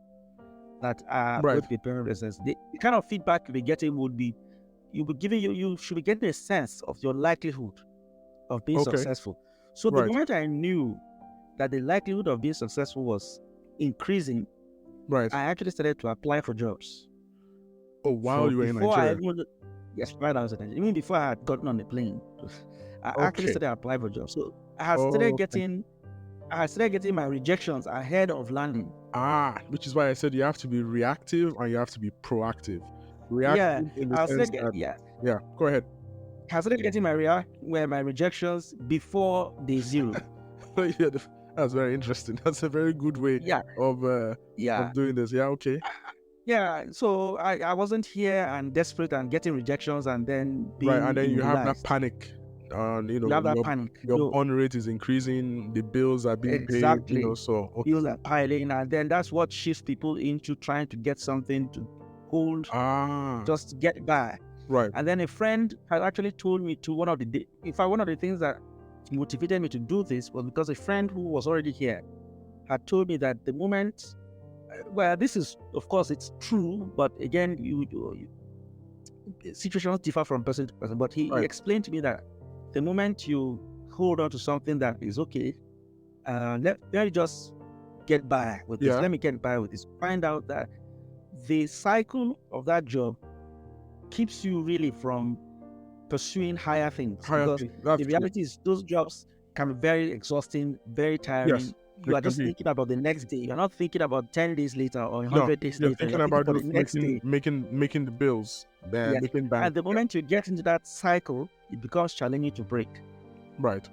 that going to be parent residence. The kind of feedback you'll be getting would be, you should be getting a sense of your likelihood of being successful. So the moment I knew that the likelihood of being successful was increasing,
Right.
I actually started to apply for jobs.
Oh, while you were in Nigeria.
Yes, right. I was in Nigeria. Even before I had gotten on the plane, I actually started applying for jobs. So I had started getting my rejections ahead of landing.
Which is why I said you have to be reactive and you have to be proactive. Reactive in the sense that yeah. Go ahead.
I started getting my rejections before day zero.
Yeah, that's very interesting. That's a very good way of doing this. Yeah, okay.
Yeah, so I wasn't here and desperate and getting rejections and then being
and then you have that
immobilized.
panic.
You have that panic.
Your burn rate is increing. The bills are being paid. So
bills are piling, and then that's what shifts people into trying to get something to hold, just to get by.
Right.
And then a friend had actually told me one of the things that motivated me to do this was because a friend who was already here had told me that the moment, well, this is, of course, it's true, but again, situations differ from person to person. But he explained to me that the moment you hold on to something that is okay, let me just get by with this. Let me get by with this. Find out that the cycle of that job keeps you really from pursuing higher things. Because the reality is those jobs can be very exhausting, very tiring.
Yes.
You are just thinking about the next day. You're not thinking about 10 days later or 100 days later.
Thinking about the next day. Making the bills. Making bank.
And the moment you get into that cycle, it becomes challenging to break.
Right.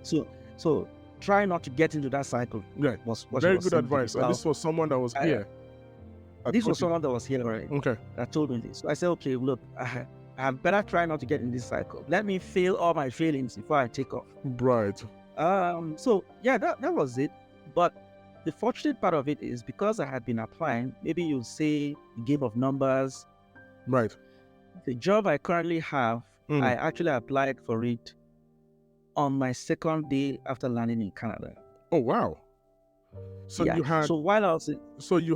So try not to get into that cycle.
Right. Very good advice. This was someone that was here.
This was someone that was here already.
Okay.
That told me this. So I said, okay, look, I better try not to get in this cycle. Let me feel all my feelings before I take off.
Right.
So yeah, that was it. But the fortunate part of it is because I had been applying, maybe you'll say the game of numbers.
Right.
The job I currently have, I actually applied for it on my second day after landing in Canada.
Oh wow. So you had
while I was
you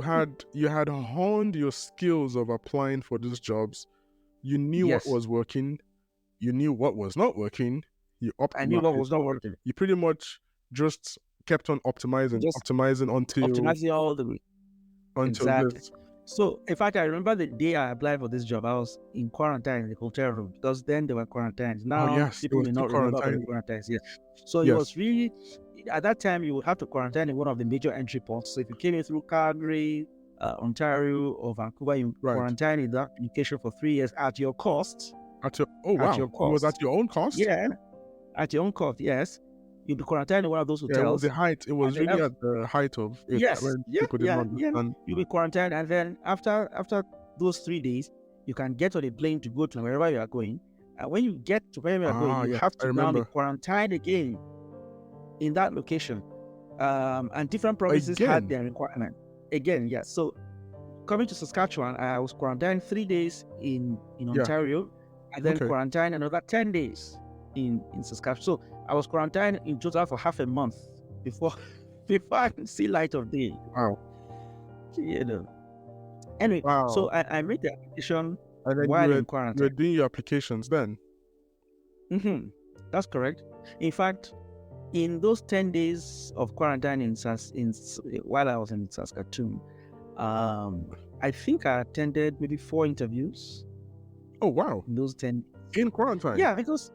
had honed your skills of applying for these jobs. You knew what was working, you knew what was not working,
I knew what was not working.
You pretty much just kept on optimizing
all the way. This. So, in fact, I remember the day I applied for this job, I was in quarantine in the hotel room because then there were quarantines. Now, people may not remember about the quarantines. Yes. So, it was really, at that time, you would have to quarantine in one of the major entry ports. So, if you came in through Calgary, Ontario, or Vancouver, you quarantine in that location for 3 years at your cost.
At your cost. It was at your own cost?
Yeah. At your own cost, yes. You'll be quarantined in one of those hotels.
It was really at the height of it.
You'll be quarantined, and then after those 3 days, you can get on a plane to go to wherever you are going. And when you get to wherever you are going, you have to now be quarantined again in that location. And different provinces had their requirement. Again, yes. So coming to Saskatchewan, I was quarantined 3 days in Ontario, and then quarantined another 10 days in Saskatchewan. So I was quarantined in total for half a month before I could see light of day.
Wow.
You know. Anyway, so
Wow.
I made the application
And then
while in
you were
quarantine.
doing your applications then.
That's correct. In fact, in those 10 days of quarantine while I was in Saskatoon, I think I attended maybe 4 interviews
Oh wow.
in those 10.
In quarantine.
Yeah, because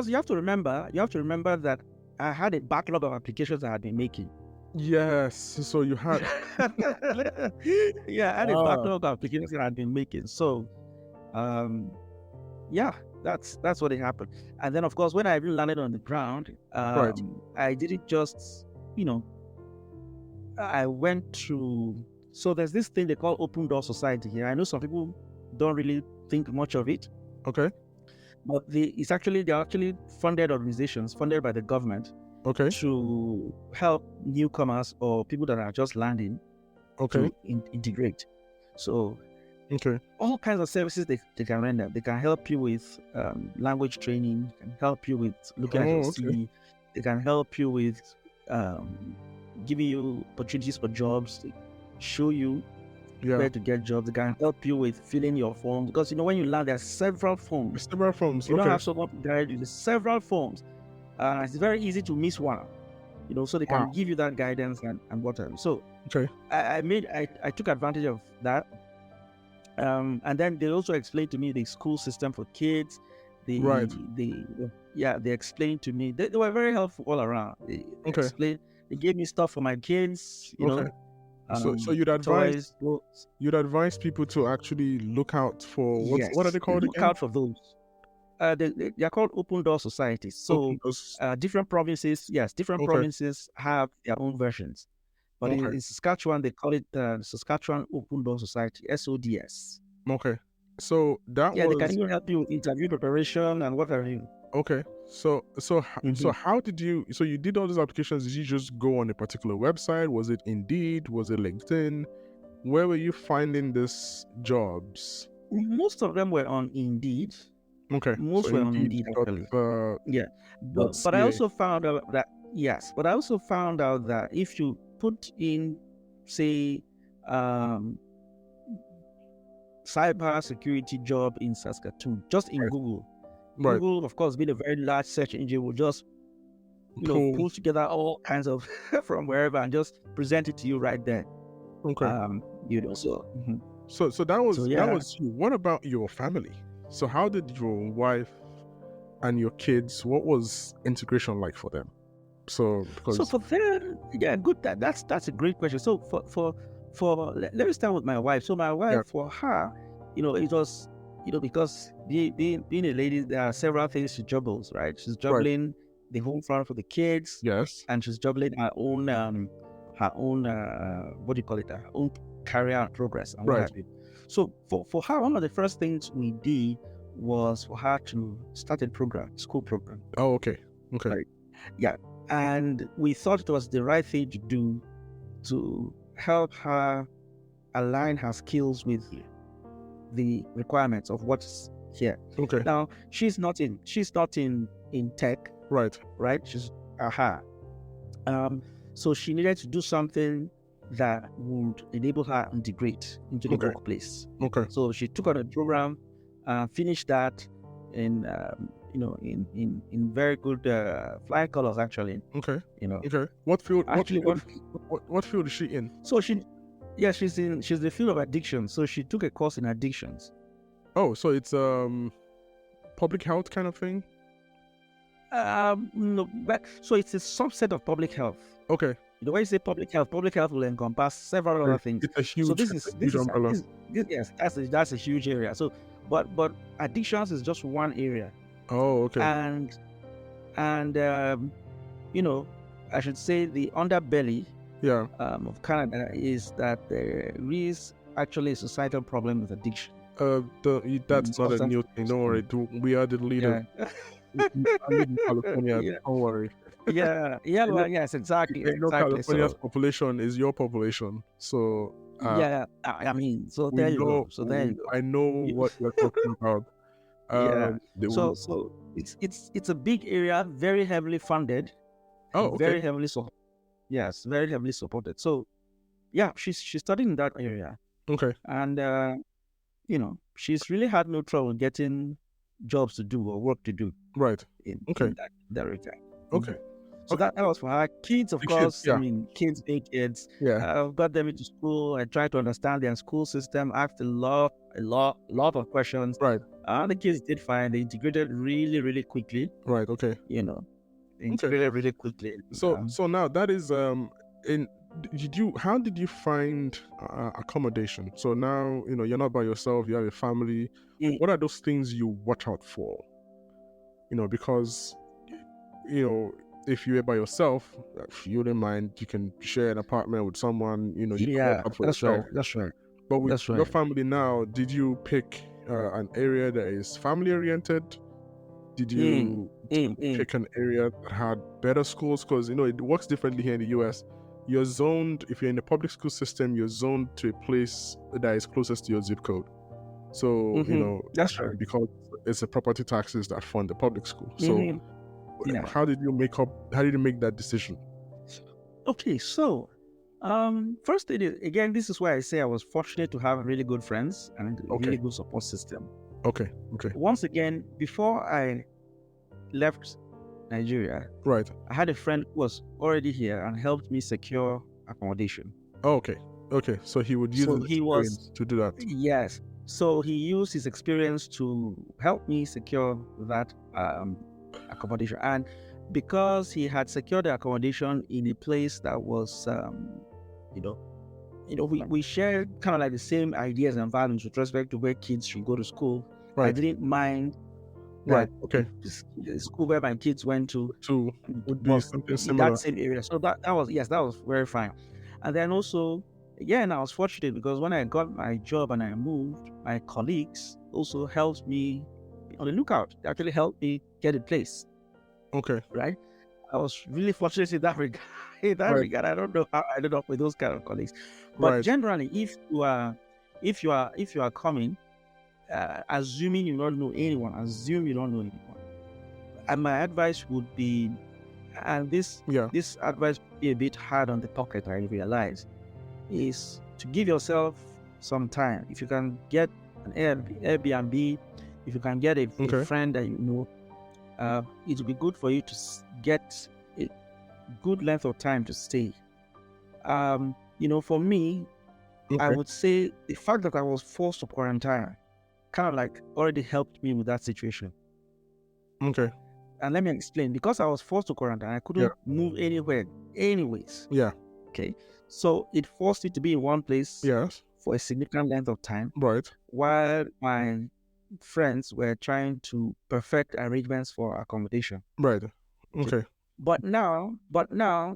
you have to remember that I had a backlog of applications I had been making.
Yes. So you had
Yeah, I had a backlog of applications that I had been making. So yeah, that's what happened. And then of course when I really landed on the ground,
right.
I didn't just, I went through, so there's this thing they call Open Door Society here. I know some people don't really think much of it.
Okay.
But they're actually funded organizations, funded by the government,
okay,
to help newcomers or people that are just landing
okay,
to integrate. So
okay,
all kinds of services they can render. They can help you with language training, can help you with looking at your CV, they can help you with giving you opportunities for jobs, show you where to get jobs. They can help you with filling your forms, because when you land, there are several forms. You don't have someone to guide you. There's several forms. It's very easy to miss one. So they can give you that guidance and whatever. So I took advantage of that. And then they also explained to me the school system for kids. They explained to me. They were very helpful all around. They gave me stuff for my kids.
So you'd advise people to actually look out for what are they called
again? Look out for those. They are called Open Door Societies. So different provinces, provinces have their own versions. But in Saskatchewan, they call it Saskatchewan Open Door Society, SODS.
Okay. So that
they can even help you with interview preparation and whatever.
Okay. So how did you? So you did all these applications. Did you just go on a particular website? Was it Indeed? Was it LinkedIn? Where were you finding these jobs?
Most of them were on Indeed.
Okay.
Most were on Indeed. But I also found out that if you put in, say, cyber security job in Saskatoon, just in Google. Google, of course, being a very large search engine, will just pull together all kinds of from wherever and just present it to you right there.
Okay. So that was you. What about your family? So how did your wife and your kids? What was integration like for them? So
for them, good. That's a great question. So for let me start with my wife. So my wife, for her, it was, because being a lady, there are several things she juggles, right? She's juggling the home front for the kids,
yes,
and she's juggling her own her own career and progress and what have you. So for her, one of the first things we did was for her to start a school program.
Oh, okay.
And we thought it was the right thing to do to help her align her skills with the requirements of what's here.
Okay.
Now she's not in tech.
Right.
She's so she needed to do something that would enable her to integrate into the workplace. Okay. So she took on a program, finished that in very good flying colors, actually.
Okay. Okay. What field? Actually, what field is she in?
So she's the field of addiction. So she took a course in addictions.
Oh, so it's public health kind of thing?
No, so it's a subset of public health.
Okay.
The way you say public health will encompass several other things.
It's a huge. So this is umbrella.
Yes, that's a huge area. So, but addictions is just one area.
Oh, okay.
And I should say the underbelly of Canada is that there is actually a societal problem with addiction.
That's not a new thing. Don't worry. We are the leader. I live in California. Don't worry.
Yes, exactly.
California's population is your population. So
I mean, so there you go. So there you go.
I know what you're talking about.
Yeah.
They will.
So it's a big area, very heavily funded,
Oh,
and
okay.
very heavily supported. Yes, very heavily supported. So yeah, she's studying in that area,
Okay.
and she's really had no trouble getting jobs to do or work to do
Right.
in
Okay.
that area.
Okay.
So
Okay.
that was for her. Kids, of
The kids.
course. I
Yeah.
mean, kids being kids.
Yeah.
I've got them into school. I try to understand their school system. I asked a lot of questions.
Right.
The kids did fine. They integrated really, really quickly.
Right. Okay.
You know, they
Okay.
integrated really quickly.
So now that is in how did you find accommodation? So now you're not by yourself, you have a family.
Mm.
What are those things you watch out for? Because if you were by yourself, if you wouldn't mind, you can share an apartment with someone, you can
Yeah,
work out for
that's
yourself.
right. That's right.
But with
That's
your
right.
family now, did you pick an area that is family oriented? Did you pick an area that had better schools? Because it works differently here in the US. You're zoned, if you're in the public school system, you're zoned to a place that is closest to your zip code. So
That's right.
because it's the property taxes that fund the public school. So
Yeah.
how did you make that decision?
Okay, so first thing is, again, this is why I say I was fortunate to have really good friends and a really good support system.
Okay.
Once again, before I left Nigeria,
Right.
I had a friend who was already here and helped me secure accommodation.
Oh, okay. So he would use his experience to do that.
Yes. So he used his experience to help me secure that accommodation. And because he had secured the accommodation in a place that was, we shared kind of like the same ideas and values with respect to where kids should go to school.
Right.
I didn't mind
Right.
that
Okay.
the school where my kids went to
would be something
in
similar.
that same area. So that was very fine. And then also, again, I was fortunate because when I got my job and I moved, my colleagues also helped me be on the lookout. They actually helped me get a place.
Okay.
Right. I was really fortunate in that regard. Regard, I don't know how I ended up with those kind of colleagues, but generally, if you are coming, assuming you don't know anyone, and my advice would be, and this advice would be a bit hard on the pocket, I realize, is to give yourself some time. If you can get an Airbnb, if you can get a friend that you know, it would be good for you to get a good length of time to stay. For me, I would say the fact that I was forced to quarantine kind of like already helped me with that situation.
Okay.
And let me explain. Because I was forced to quarantine, I couldn't move anywhere, anyways.
Yeah.
Okay. So it forced me to be in one place for a significant length of time.
Right.
While my friends were trying to perfect arrangements for accommodation.
Right. Okay.
But now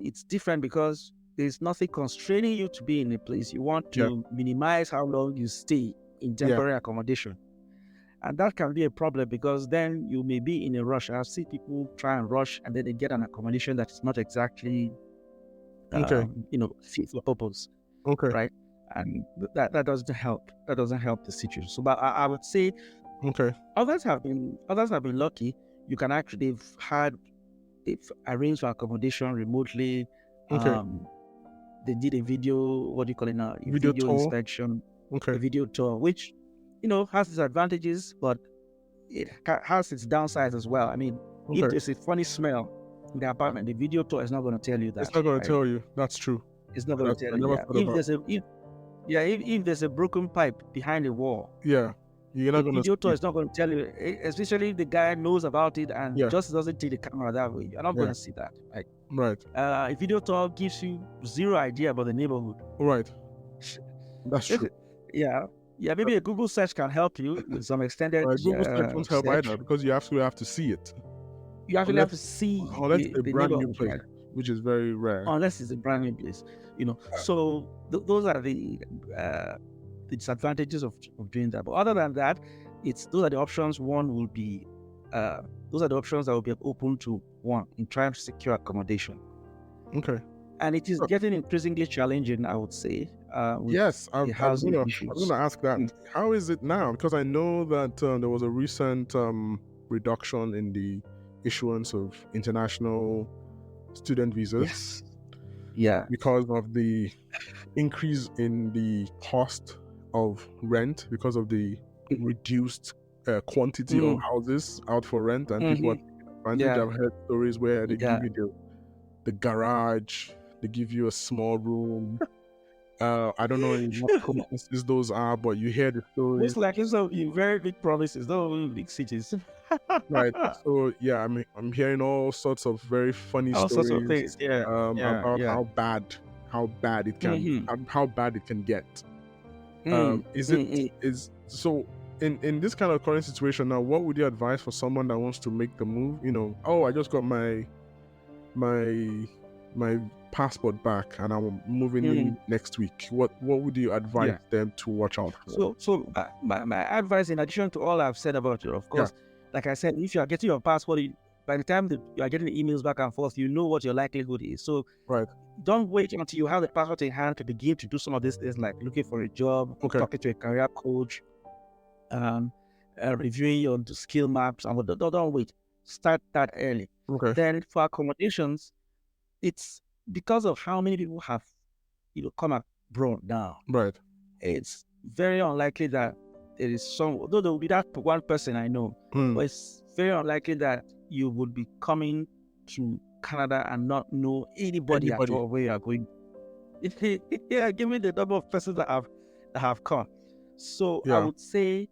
it's different because there's nothing constraining you to be in a place. You want to minimize how long you stay in temporary accommodation. And that can be a problem because then you may be in a rush. I've seen people try and rush and then they get an accommodation that is not exactly fit for purpose.
Okay.
Right? And that doesn't help. That doesn't help the situation. So but I would say others have been lucky. You can actually they've arranged for accommodation remotely. They did a video, what do you call it now? Video tour. Inspection. A video tour, which, has its advantages, but it has its downsides as well. I mean, if there's a funny smell in the apartment, the video tour is not going to tell you that.
It's not going to tell you. That's true.
It's not going to tell you. If there's a broken pipe behind the wall.
Yeah. You're not going to.
Video tour is not going to tell you, especially if the guy knows about it and just doesn't take the camera that way. You're not going to see that.
Right.
A video tour gives you zero idea about the neighborhood.
Right. That's true.
Yeah, maybe a Google search can help you with some extended.
Google search won't help either because you actually have to see it.
You actually have to see
a brand new place, which is very rare.
Unless it's a brand new place, So those are the disadvantages of doing that. But other than that, those are the options. Those are the options that will be open to one in trying to secure accommodation.
Okay.
And it is getting increasingly challenging, I would say. with
Yes,
the housing
I'm
issues.
gonna ask that.
Mm.
How is it now? Because I know that there was a recent reduction in the issuance of international student visas
Yes. Yeah.
because of the increase in the cost of rent because of the reduced quantity of
Mm.
houses out for rent, and people are
Hmm.
taking advantage.
Yeah.
I've heard stories where they give
Yeah.
you the garage, they give you a small room. I don't know in what provinces those are, but you hear the stories.
Most likely some in very big provinces, not only big cities.
Right. So yeah, I'm hearing all sorts of very funny
All sorts of
stories
things. Yeah. Yeah.
about
Yeah.
how bad it can get.
Mm.
Is it
Mm.
is so in this kind of current situation now? What would you advise for someone that wants to make the move? You know, oh, I just got my my passport back and I'm moving
Mm.
in next week. What would you advise
Yeah.
them to watch out for?
So my advice, in addition to all I've said about it, of
Yeah.
course, like I said, if you are getting your passport, by the time that you are getting the emails back and forth, you know what your likelihood is. So
Right.
don't wait until you have the passport in hand to begin to do some of these things, like looking for a job,
Okay.
talking to a career coach, um, reviewing your skill maps, and don't wait. Start that early.
Okay.
Then for accommodations, it's because of how many people have, come abroad now.
Right.
It's very unlikely that there is some, although there will be that one person I know,
Hmm.
but it's very unlikely that you would be coming to Canada and not know anybody at all where you are going. Yeah, give me the number of persons that have come. So I
Yeah.
would say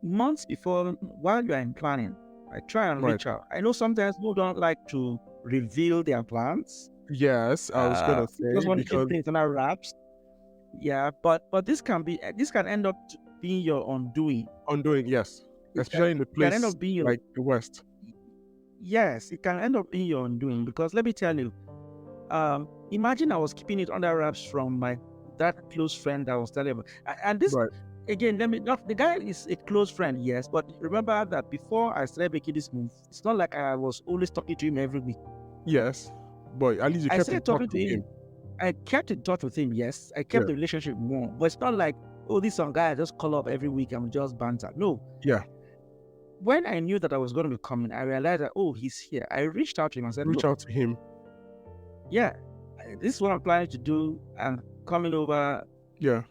months before, while you are in planning, I try and
Right.
reach out. I know sometimes people don't like to reveal their plans.
Yes, I was gonna
Just
say
want to keep
because
things under wraps. Yeah, but this can end up being your undoing.
undoing, yes,
It
especially in a
can end
place
up being your
like the West.
yes, it can end up being your undoing, because let me tell you, imagine I was keeping it under wraps from that close friend I was telling you about. And this
Right.
again, let me not the guy is a close friend, yes, but remember that before I started making this move, it's not like I was always talking to him every week.
Yes, but at least you
I
kept in
started
touch
talking to
with
him.
him.
I kept in touch with him, yes. I
Yeah.
kept the relationship warm. But it's not like, oh, this some guy I just call up every week and we just banter. No.
Yeah.
When I knew that I was going to be coming, I realized that, oh, he's here. I reached out to him and said,
Reach
look,
out to him.
yeah, this is what I'm planning to do. I'm coming over,
Yeah.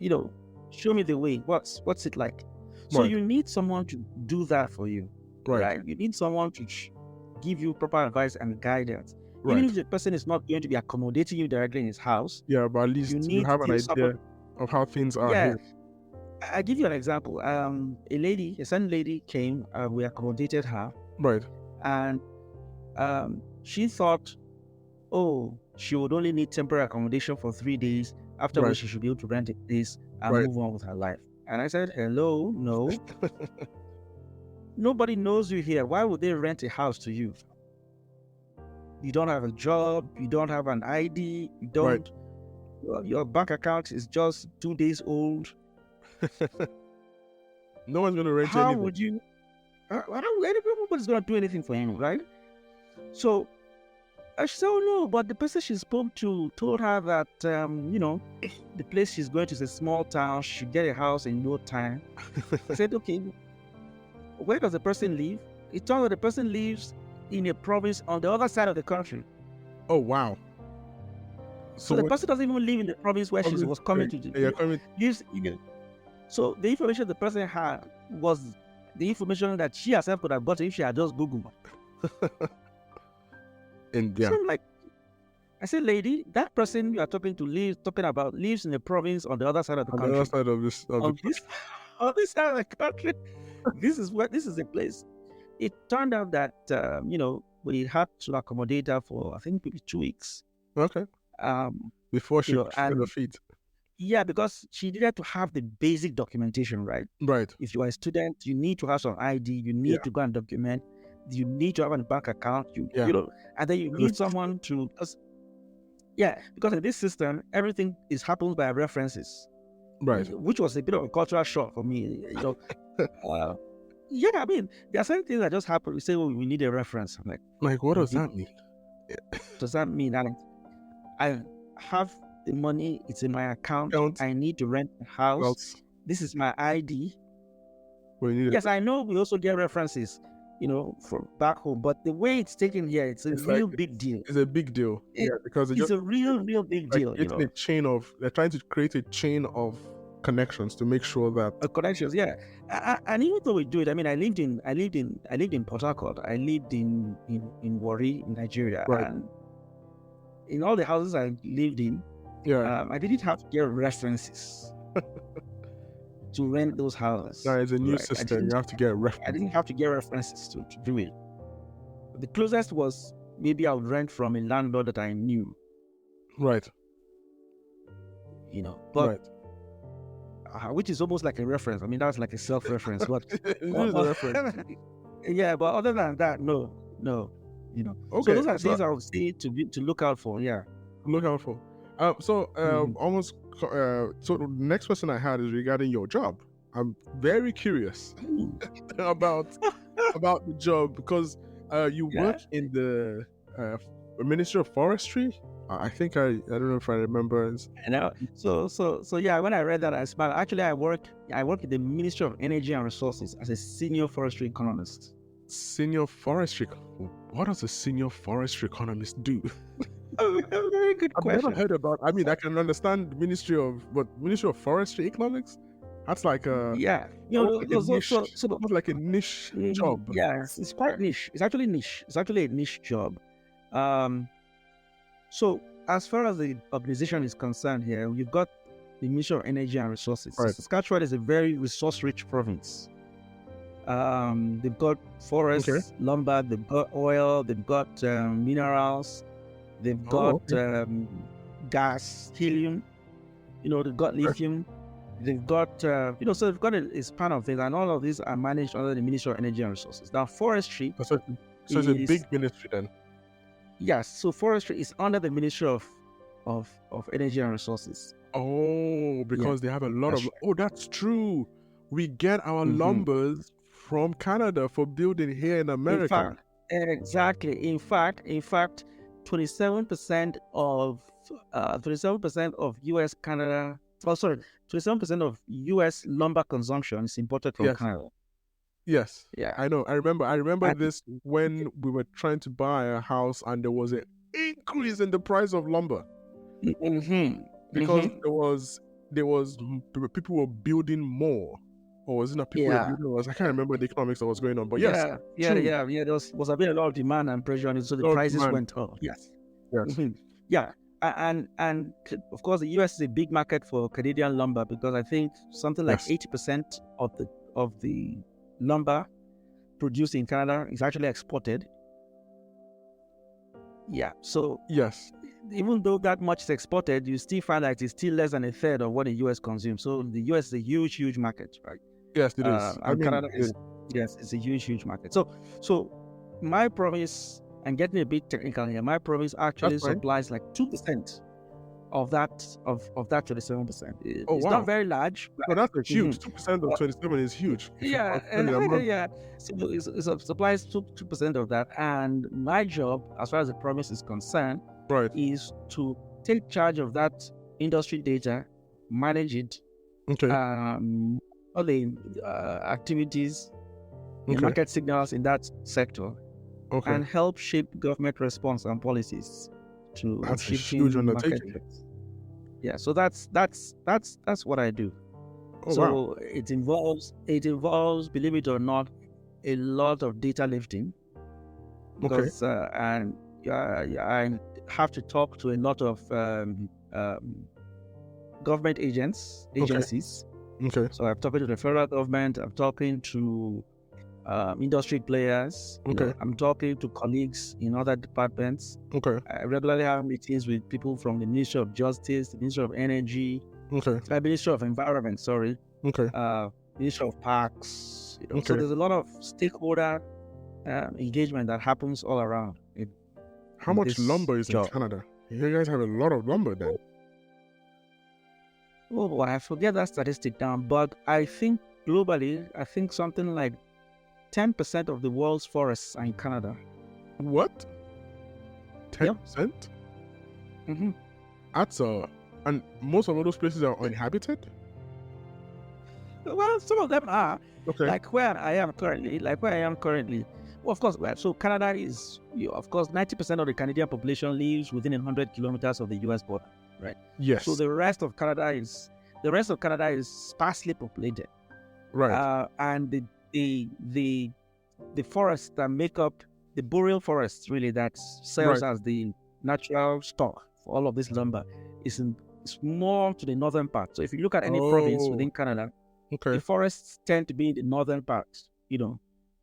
show me the way. What's it like? So
Right.
you need someone to do that for you,
Right.
right? You need someone to give you proper advice and guidance.
Right.
Even if the person is not going to be accommodating you directly in his house,
Yeah, but at least you
need
have
to
an
give
idea
someone.
of how things are
Yeah,
here.
I give you an example. A certain lady came. We accommodated her,
Right.
and she thought, oh, she would only need temporary accommodation for 3 days, after
Right.
which she should be able to rent a place and
Right.
move on with her life. And I said, hello, no. Nobody knows you here. Why would they rent a house to you? You don't have a job. You don't have an ID. You don't. Your bank account is just 2 days old.
No one's gonna rent
How
anything.
would you? Nobody's gonna do anything for him, right? So I said, oh no, but the person she spoke to told her that the place she's going to is a small town. She should get a house in no time. I said, okay, where does the person live? It turns out the person lives in a province on the other side of the country.
Oh wow.
So the person doesn't even live in the province where she was coming to.
Yeah, coming.
So the information the person had was the information that she herself could have gotten if she had just Googled.
And yeah.
So I'm like, I said, lady, that person you are talking about lives in a province on the other side of the country.
On the other side of this.
On this side of the country. This is the place. It turned out that we had to accommodate her for, I think, maybe 2 weeks.
Okay. Before she fell her feet.
Yeah, because she needed to have the basic documentation, right?
Right.
If you are a student, you need to have some ID. You need to go and document. You need to have a bank account. And then you need someone to. Because in this system, everything happens by references.
Right.
Which was a bit of a cultural shock for me. I mean, there are certain things that just happen. We say, "Oh, we need a reference." I'm like,
what does that mean?
Does that mean that I have the money. It's in my account.
Count.
I need to rent a house.
Well,
This is my ID.
we need
Yes, I know we also get references, from back home, but the way it's taken here, it's a
It's
real
like-
big deal.
It's a big deal.
It-
Because
It's a real big deal.
creating a chain of. They're trying to create a chain of connections to make sure that.
Connections, yeah. And even though we do it, I mean, I lived in Port Harcourt. I lived in Warri, in Nigeria,
Right.
and in all the houses I lived in,
Yeah,
I didn't have to get references to rent those houses.
no, it's a new
Right.
system. You have to get a
I
reference.
didn't have to get references to do it. The closest was maybe I would rent from a landlord that I knew,
Right.
but
Right.
which is almost like a reference. I mean, that's like a self-reference. But
It is a reference.
yeah, but other than that, no.
Okay.
So those are
so-
things I would say to look out for. Yeah.
look out for. Almost. So the next question I had is regarding your job. I'm very curious about the job because you
Yeah.
work in the Ministry of Forestry. I think I don't know if I remember.
So yeah. When I read that, I smiled. Actually, I work in the Ministry of Energy and Resources as a senior forestry economist.
Senior forestry. What does a senior forestry economist do?
Very good
I've
question.
never heard about. I mean, I can understand the Ministry of Forestry Economics. That's like a
Yeah.
almost like a niche job.
Yeah, it's quite niche. It's actually niche. It's actually a niche job. So as far as the organization is concerned here, you've got the Ministry of Energy and Resources.
Right.
Saskatchewan is a very resource-rich province. They've got forests,
Okay.
lumber, they've got oil, they've got minerals, they've
Oh,
got gas, helium, they've got lithium, they've got, so they've got a span of things, and all of these are managed under the Ministry of Energy and Resources. Now, forestry,
So it's a
is-
big ministry then.
yes, so forestry is under the Ministry of Energy and Resources.
Oh, because they have a lot
That's
of. Oh, that's true. We get our
Mhm.
lumbers from Canada for building here in America.
In fact, 27% of 27% of U.S. Canada. Oh, sorry, 27% of U.S. lumber consumption is imported from
Yes.
Canada.
Yes,
Yeah.
I know. I remember
And-
this when we were trying to buy a house and there was an increase in the price of lumber
Mm-hmm.
because there was people were building more, or was it not people
Yeah.
were building? I can't remember the economics that was going on, but yes,
yeah.
true.
There was a bit a lot of demand and pressure on it, so the
Lot of
prices
demand.
went up. Yes.
Yes.
Mhm. Yeah. And of course, the U.S. is a big market for Canadian lumber because I think something like
Yes.
80% of the lumber produced in Canada is actually exported. Yeah. So
Yes.
even though that much is exported, you still find that it's still less than a third of what the U.S. consumes. So the U.S. is a huge market, right?
Yes, it is.
And Canada is, yes, it's a huge market. So my province, and getting a bit technical here, my province actually
That's fine.
supplies like 2% of that 27%.
Oh,
It's
wow.
not very large.
So that's a huge 2% of 27 is huge. If you
Yeah,
consider the amount-
yeah. So it supplies 2% of that, and my job, as far as the province is concerned,
Right.
is to take charge of that industry data, manage it,
Okay.
all the activities, the
Okay.
market signals in that sector,
Okay.
and help shape government response and policies to
That's a
shifting
huge
market
undertaking.
trends. Yeah, so that's what I do.
Oh,
So
wow.
it involves, believe it or not, a lot of data lifting, because and I have to talk to a lot of government agencies.
Okay.
So I'm talking to the federal government. I'm talking to industry players.
Okay.
I'm talking to colleagues in other departments.
Okay.
I regularly have meetings with people from the Ministry of Justice, the Ministry of Energy,
Okay.
the Ministry of Environment.
Okay.
Ministry of Parks. So
Okay.
there's a lot of stakeholder engagement that happens all around.
How
in
much
this
lumber is
job.
in Canada? You guys have a lot of lumber then.
Oh, I forget that statistic down, but I think globally, something like 10% of the world's forests are in Canada.
What? 10%?
Mm-hmm.
That's a And most of all those places are uninhabited?
Well, some of them are.
Okay.
Like where I am currently. Well, of course, well, so Canada is, of course, 90% of the Canadian population lives within 100 kilometers of the US border, right?
Yes.
So the rest of Canada is sparsely populated.
Right.
And the forests that make up the boreal forests, really, that serves as the natural stock for all of this lumber, is more to the northern part. So if you look at any province within Canada, the forests tend to be in the northern part,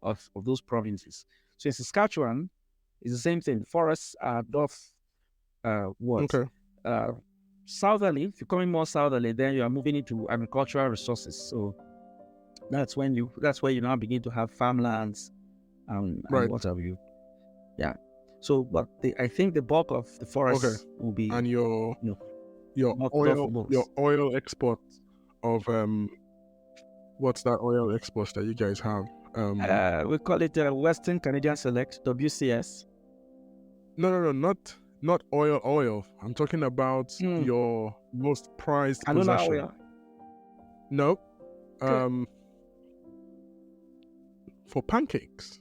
of those provinces. So in Saskatchewan, it's the same thing. The forests are north, southerly. If you're coming more southerly, then you are moving into agricultural resources. So that's where you now begin to have farmlands and what have you. Yeah. So, but I think the bulk of the forest will be,
and your oil export of what's that oil export that you guys have?
We call it Western Canadian Select, WCS.
No, not oil. I'm talking about your most prized possession.
Oil.
No. For pancakes.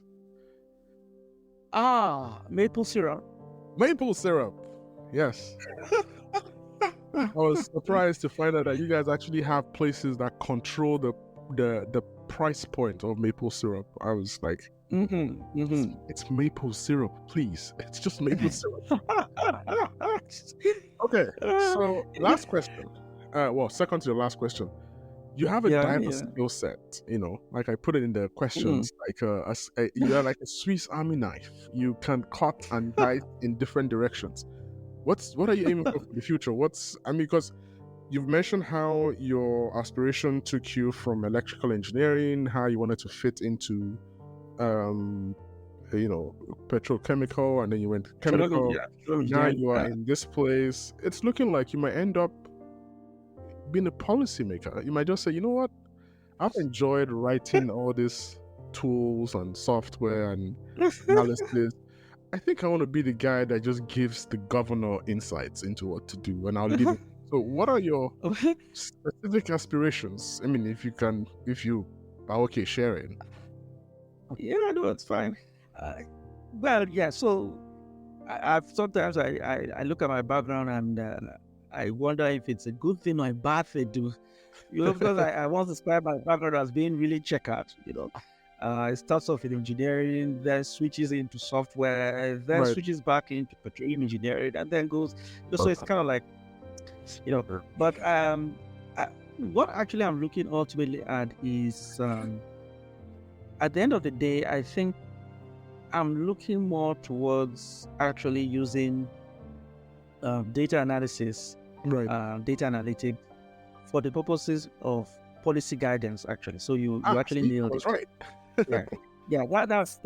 Maple syrup.
Maple syrup. Yes. I was surprised to find out that you guys actually have places that control the price point of maple syrup. I was like, it's maple syrup, please. It's just maple syrup. Okay, so last question. Second to the last question. You have a diverse skill set, like I put it in the questions, you are like a Swiss Army knife. You can cut and dice in different directions. What are you aiming for the future? Because you've mentioned how your aspiration took you from electrical engineering, how you wanted to fit into, petrochemical, and then you went chemical. Now you are in this place. It's looking like you might end up being a policymaker. You might just say, you know what? I've enjoyed writing all these tools and software and analysis. I think I want to be the guy that just gives the governor insights into what to do, and I'll leave it. So what are your specific aspirations? I mean, if you are okay sharing.
Yeah, no, it's fine. So I've sometimes I look at my background and I wonder if it's a good thing or a bad thing to, because I once described my background as being really checkered, It starts off in engineering, then switches into software, then switches back into petroleum engineering, and then goes, so it's kind of like, but what actually I'm looking ultimately at is, at the end of the day, I think I'm looking more towards actually using data analysis, data analytics for the purposes of policy guidance, actually. So you actually nailed it.
Right.
That's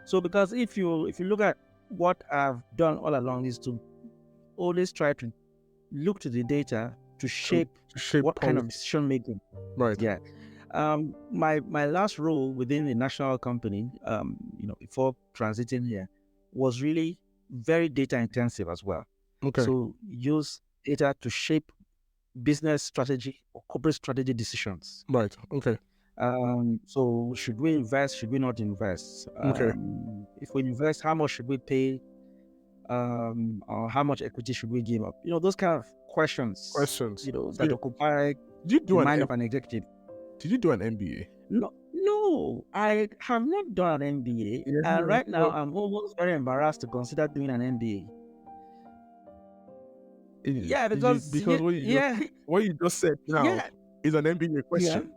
so, because if you look at what I've done all along is to always try to look to the data to shape what kind of decision making.
Right.
Yeah. My last role within the national company, before transiting here, was really very data intensive as well.
Okay.
So use data to shape business strategy or corporate strategy decisions.
Right. Okay.
So should we invest? Should we not invest?
Okay.
If we invest, how much should we pay? Or how much equity should we give up? Those kind of questions. That occupy the mind of an executive.
Did you do an MBA?
No, I have not done an MBA, and right now I'm almost very embarrassed to consider doing an MBA. Yeah, because
what you just said now is an MBA question.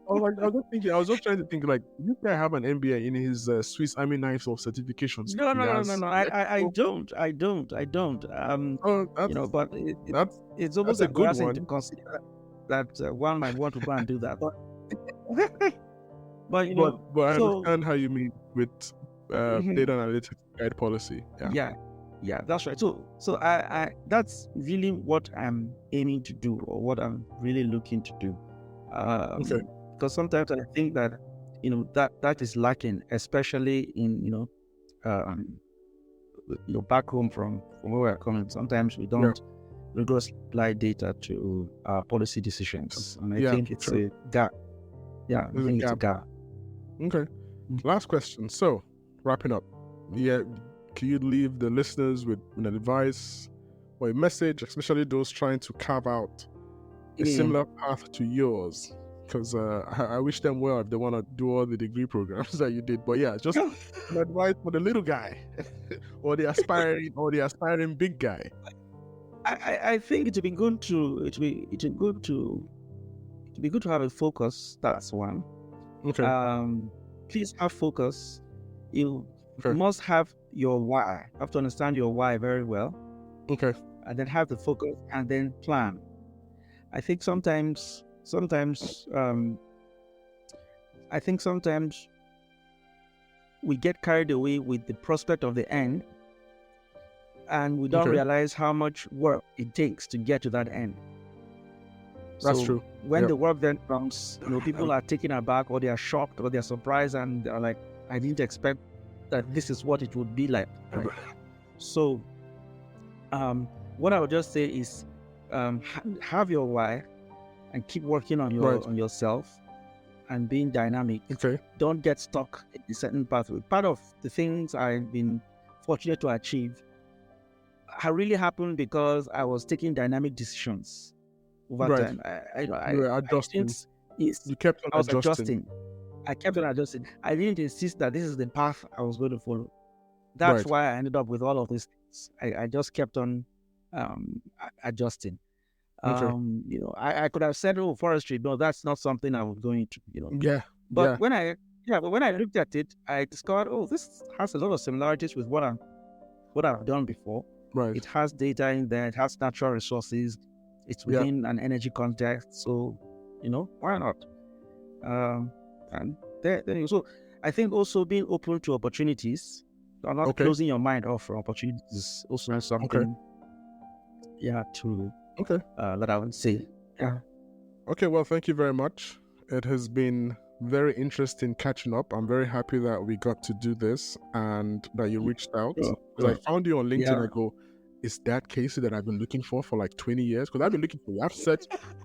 I was just trying to think, like, you can have an MBA in his Swiss Army knives or certifications.
No. I don't. But it's almost
a good one
to consider that one might want to go and do that. But
I understand how you mean with data analytics guide policy.
Yeah, that's right. So I that's really what I'm aiming to do, or what I'm really looking to do. Because sometimes I think that that is lacking, especially in back home from where we're coming, sometimes we don't rigorously apply data to our policy decisions, and I think it's a gap. Yeah, I think it's a gap.
Okay. Last question. So, wrapping up. Yeah, can you leave the listeners with an advice or a message, especially those trying to carve out a similar path to yours? Because I wish them well if they want to do all the degree programs that you did. But yeah, just an advice for the little guy or the aspiring big guy.
I think it'd be good to have a focus. That's one.
Okay.
Please have focus. You must have your why. You have to understand your why very well.
Okay.
And then have the focus and then plan. I think sometimes we get carried away with the prospect of the end, and we don't realize how much work it takes to get to that end.
That's true.
When the work then comes, people are taken aback, or they are shocked, or they are surprised, and they're like, I didn't expect that this is what it would be like. Right? So, what I would just say is, have your why, and keep working on on yourself, and being dynamic.
Okay.
Don't get stuck in a certain pathway. Part of the things I've been fortunate to achieve really happened because I was taking dynamic decisions over time.
You were adjusting. You kept on adjusting.
I kept on adjusting. I didn't insist that this is the path I was going to follow. That's why I ended up with all of these things. I just kept on adjusting. I could have said, forestry, no, that's not something I was going to, But when I looked at it, I discovered, this has a lot of similarities with what I've done before.
Right.
It has data in there. It has natural resources. It's within an energy context. So, why not? And so I think also being open to opportunities, not closing your mind off for opportunities, is also something. That I would say. Yeah.
Okay, well, thank you very much. It has been very interesting catching up. I'm very happy that we got to do this and that you reached out. Because I found you on LinkedIn. I go, is that Kaase that I've been looking for like 20 years? Because I've been looking for you.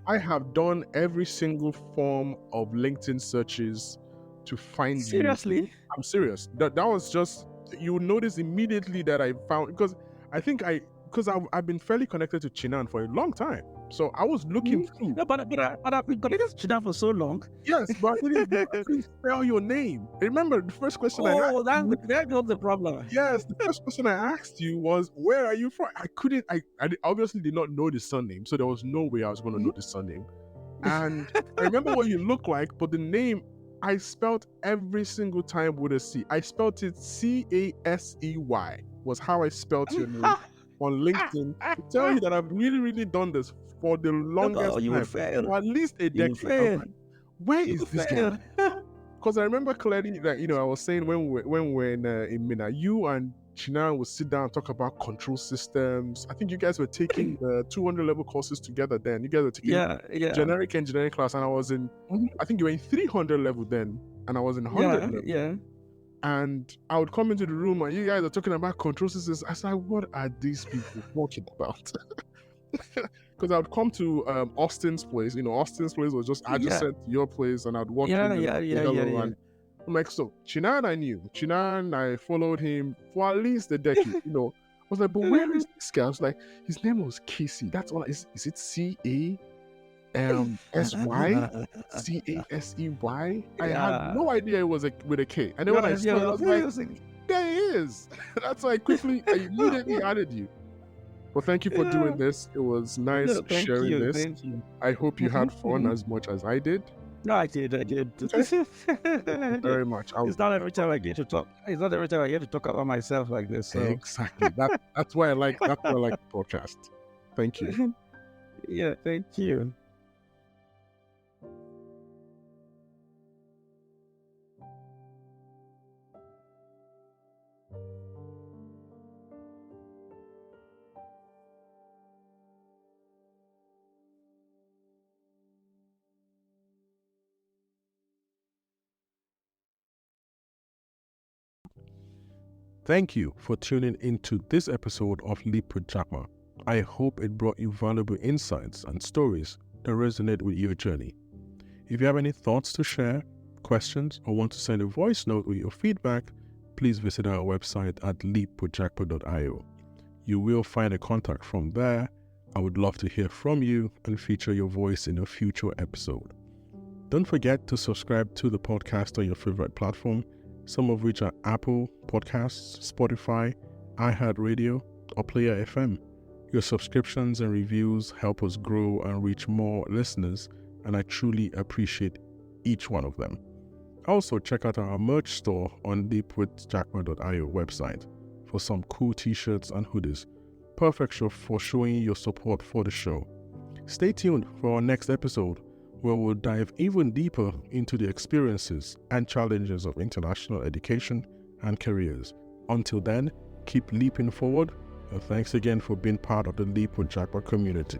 I have done every single form of LinkedIn searches to find you.
Seriously?
I'm serious. That was just, you would notice immediately that I found, because I've been fairly connected to Chinan for a long time. So I was looking through.
No, but I've been connected to Chinan for so long.
Yes, but I didn't spell your name. Remember, the first question I asked
that was the problem.
Yes, the first question I asked you was, where are you from? I obviously did not know the surname, so there was no way I was going to know the surname. And I remember what you look like, but the name, I spelled every single time with a C. I spelled it Casey, was how I spelled your name on LinkedIn, to tell you that I've really, really done this for the longest time, for at least a decade. Like, where is this guy? Because I remember clearly that, I was saying when we were in Mina, you and Chinan would sit down and talk about control systems. I think you guys were taking the 200 level courses together then. You guys were taking generic engineering class, and I was in, I think you were in 300 level then, and I was in 100 level.
Yeah.
And I would come into the room and you guys are talking about control systems. I was like, what are these people talking about? Because I would come to Austin's place. Austin's place was just adjacent to your place, and I'd walk in. And I'm like, so Chinan, I knew. Chinan, I followed him for at least a decade. I was like, but where is this guy? I was like, his name was Kaase. That's all. Is it CASY? CASEY? I had no idea it was with a K. And then when I saw it, I was like, there he is. That's why I immediately added you. Well, thank you for doing this. It was nice sharing this.
Thank you.
I hope you had fun as much as I did.
No, I did.
Very much.
It's not every time I get to talk. It's not every time I get to talk about myself like this. So.
Exactly. That's why I like the podcast. Thank you.
Yeah, thank you.
Thank you for tuning into this episode of Leap with Jackma. I hope it brought you valuable insights and stories that resonate with your journey. If you have any thoughts to share, questions, or want to send a voice note with your feedback, please visit our website at leapwithjackpot.io. You will find a contact from there. I would love to hear from you and feature your voice in a future episode. Don't forget to subscribe to the podcast on your favorite platform, some of which are Apple Podcasts, Spotify, iHeartRadio, or Player FM. Your subscriptions and reviews help us grow and reach more listeners, and I truly appreciate each one of them. Also, check out our merch store on leapwithjackma.io website for some cool t-shirts and hoodies. Perfect for showing your support for the show. Stay tuned for our next episode, where we'll dive even deeper into the experiences and challenges of international education and careers. Until then, keep leaping forward, and thanks again for being part of the Leap with Jackma community.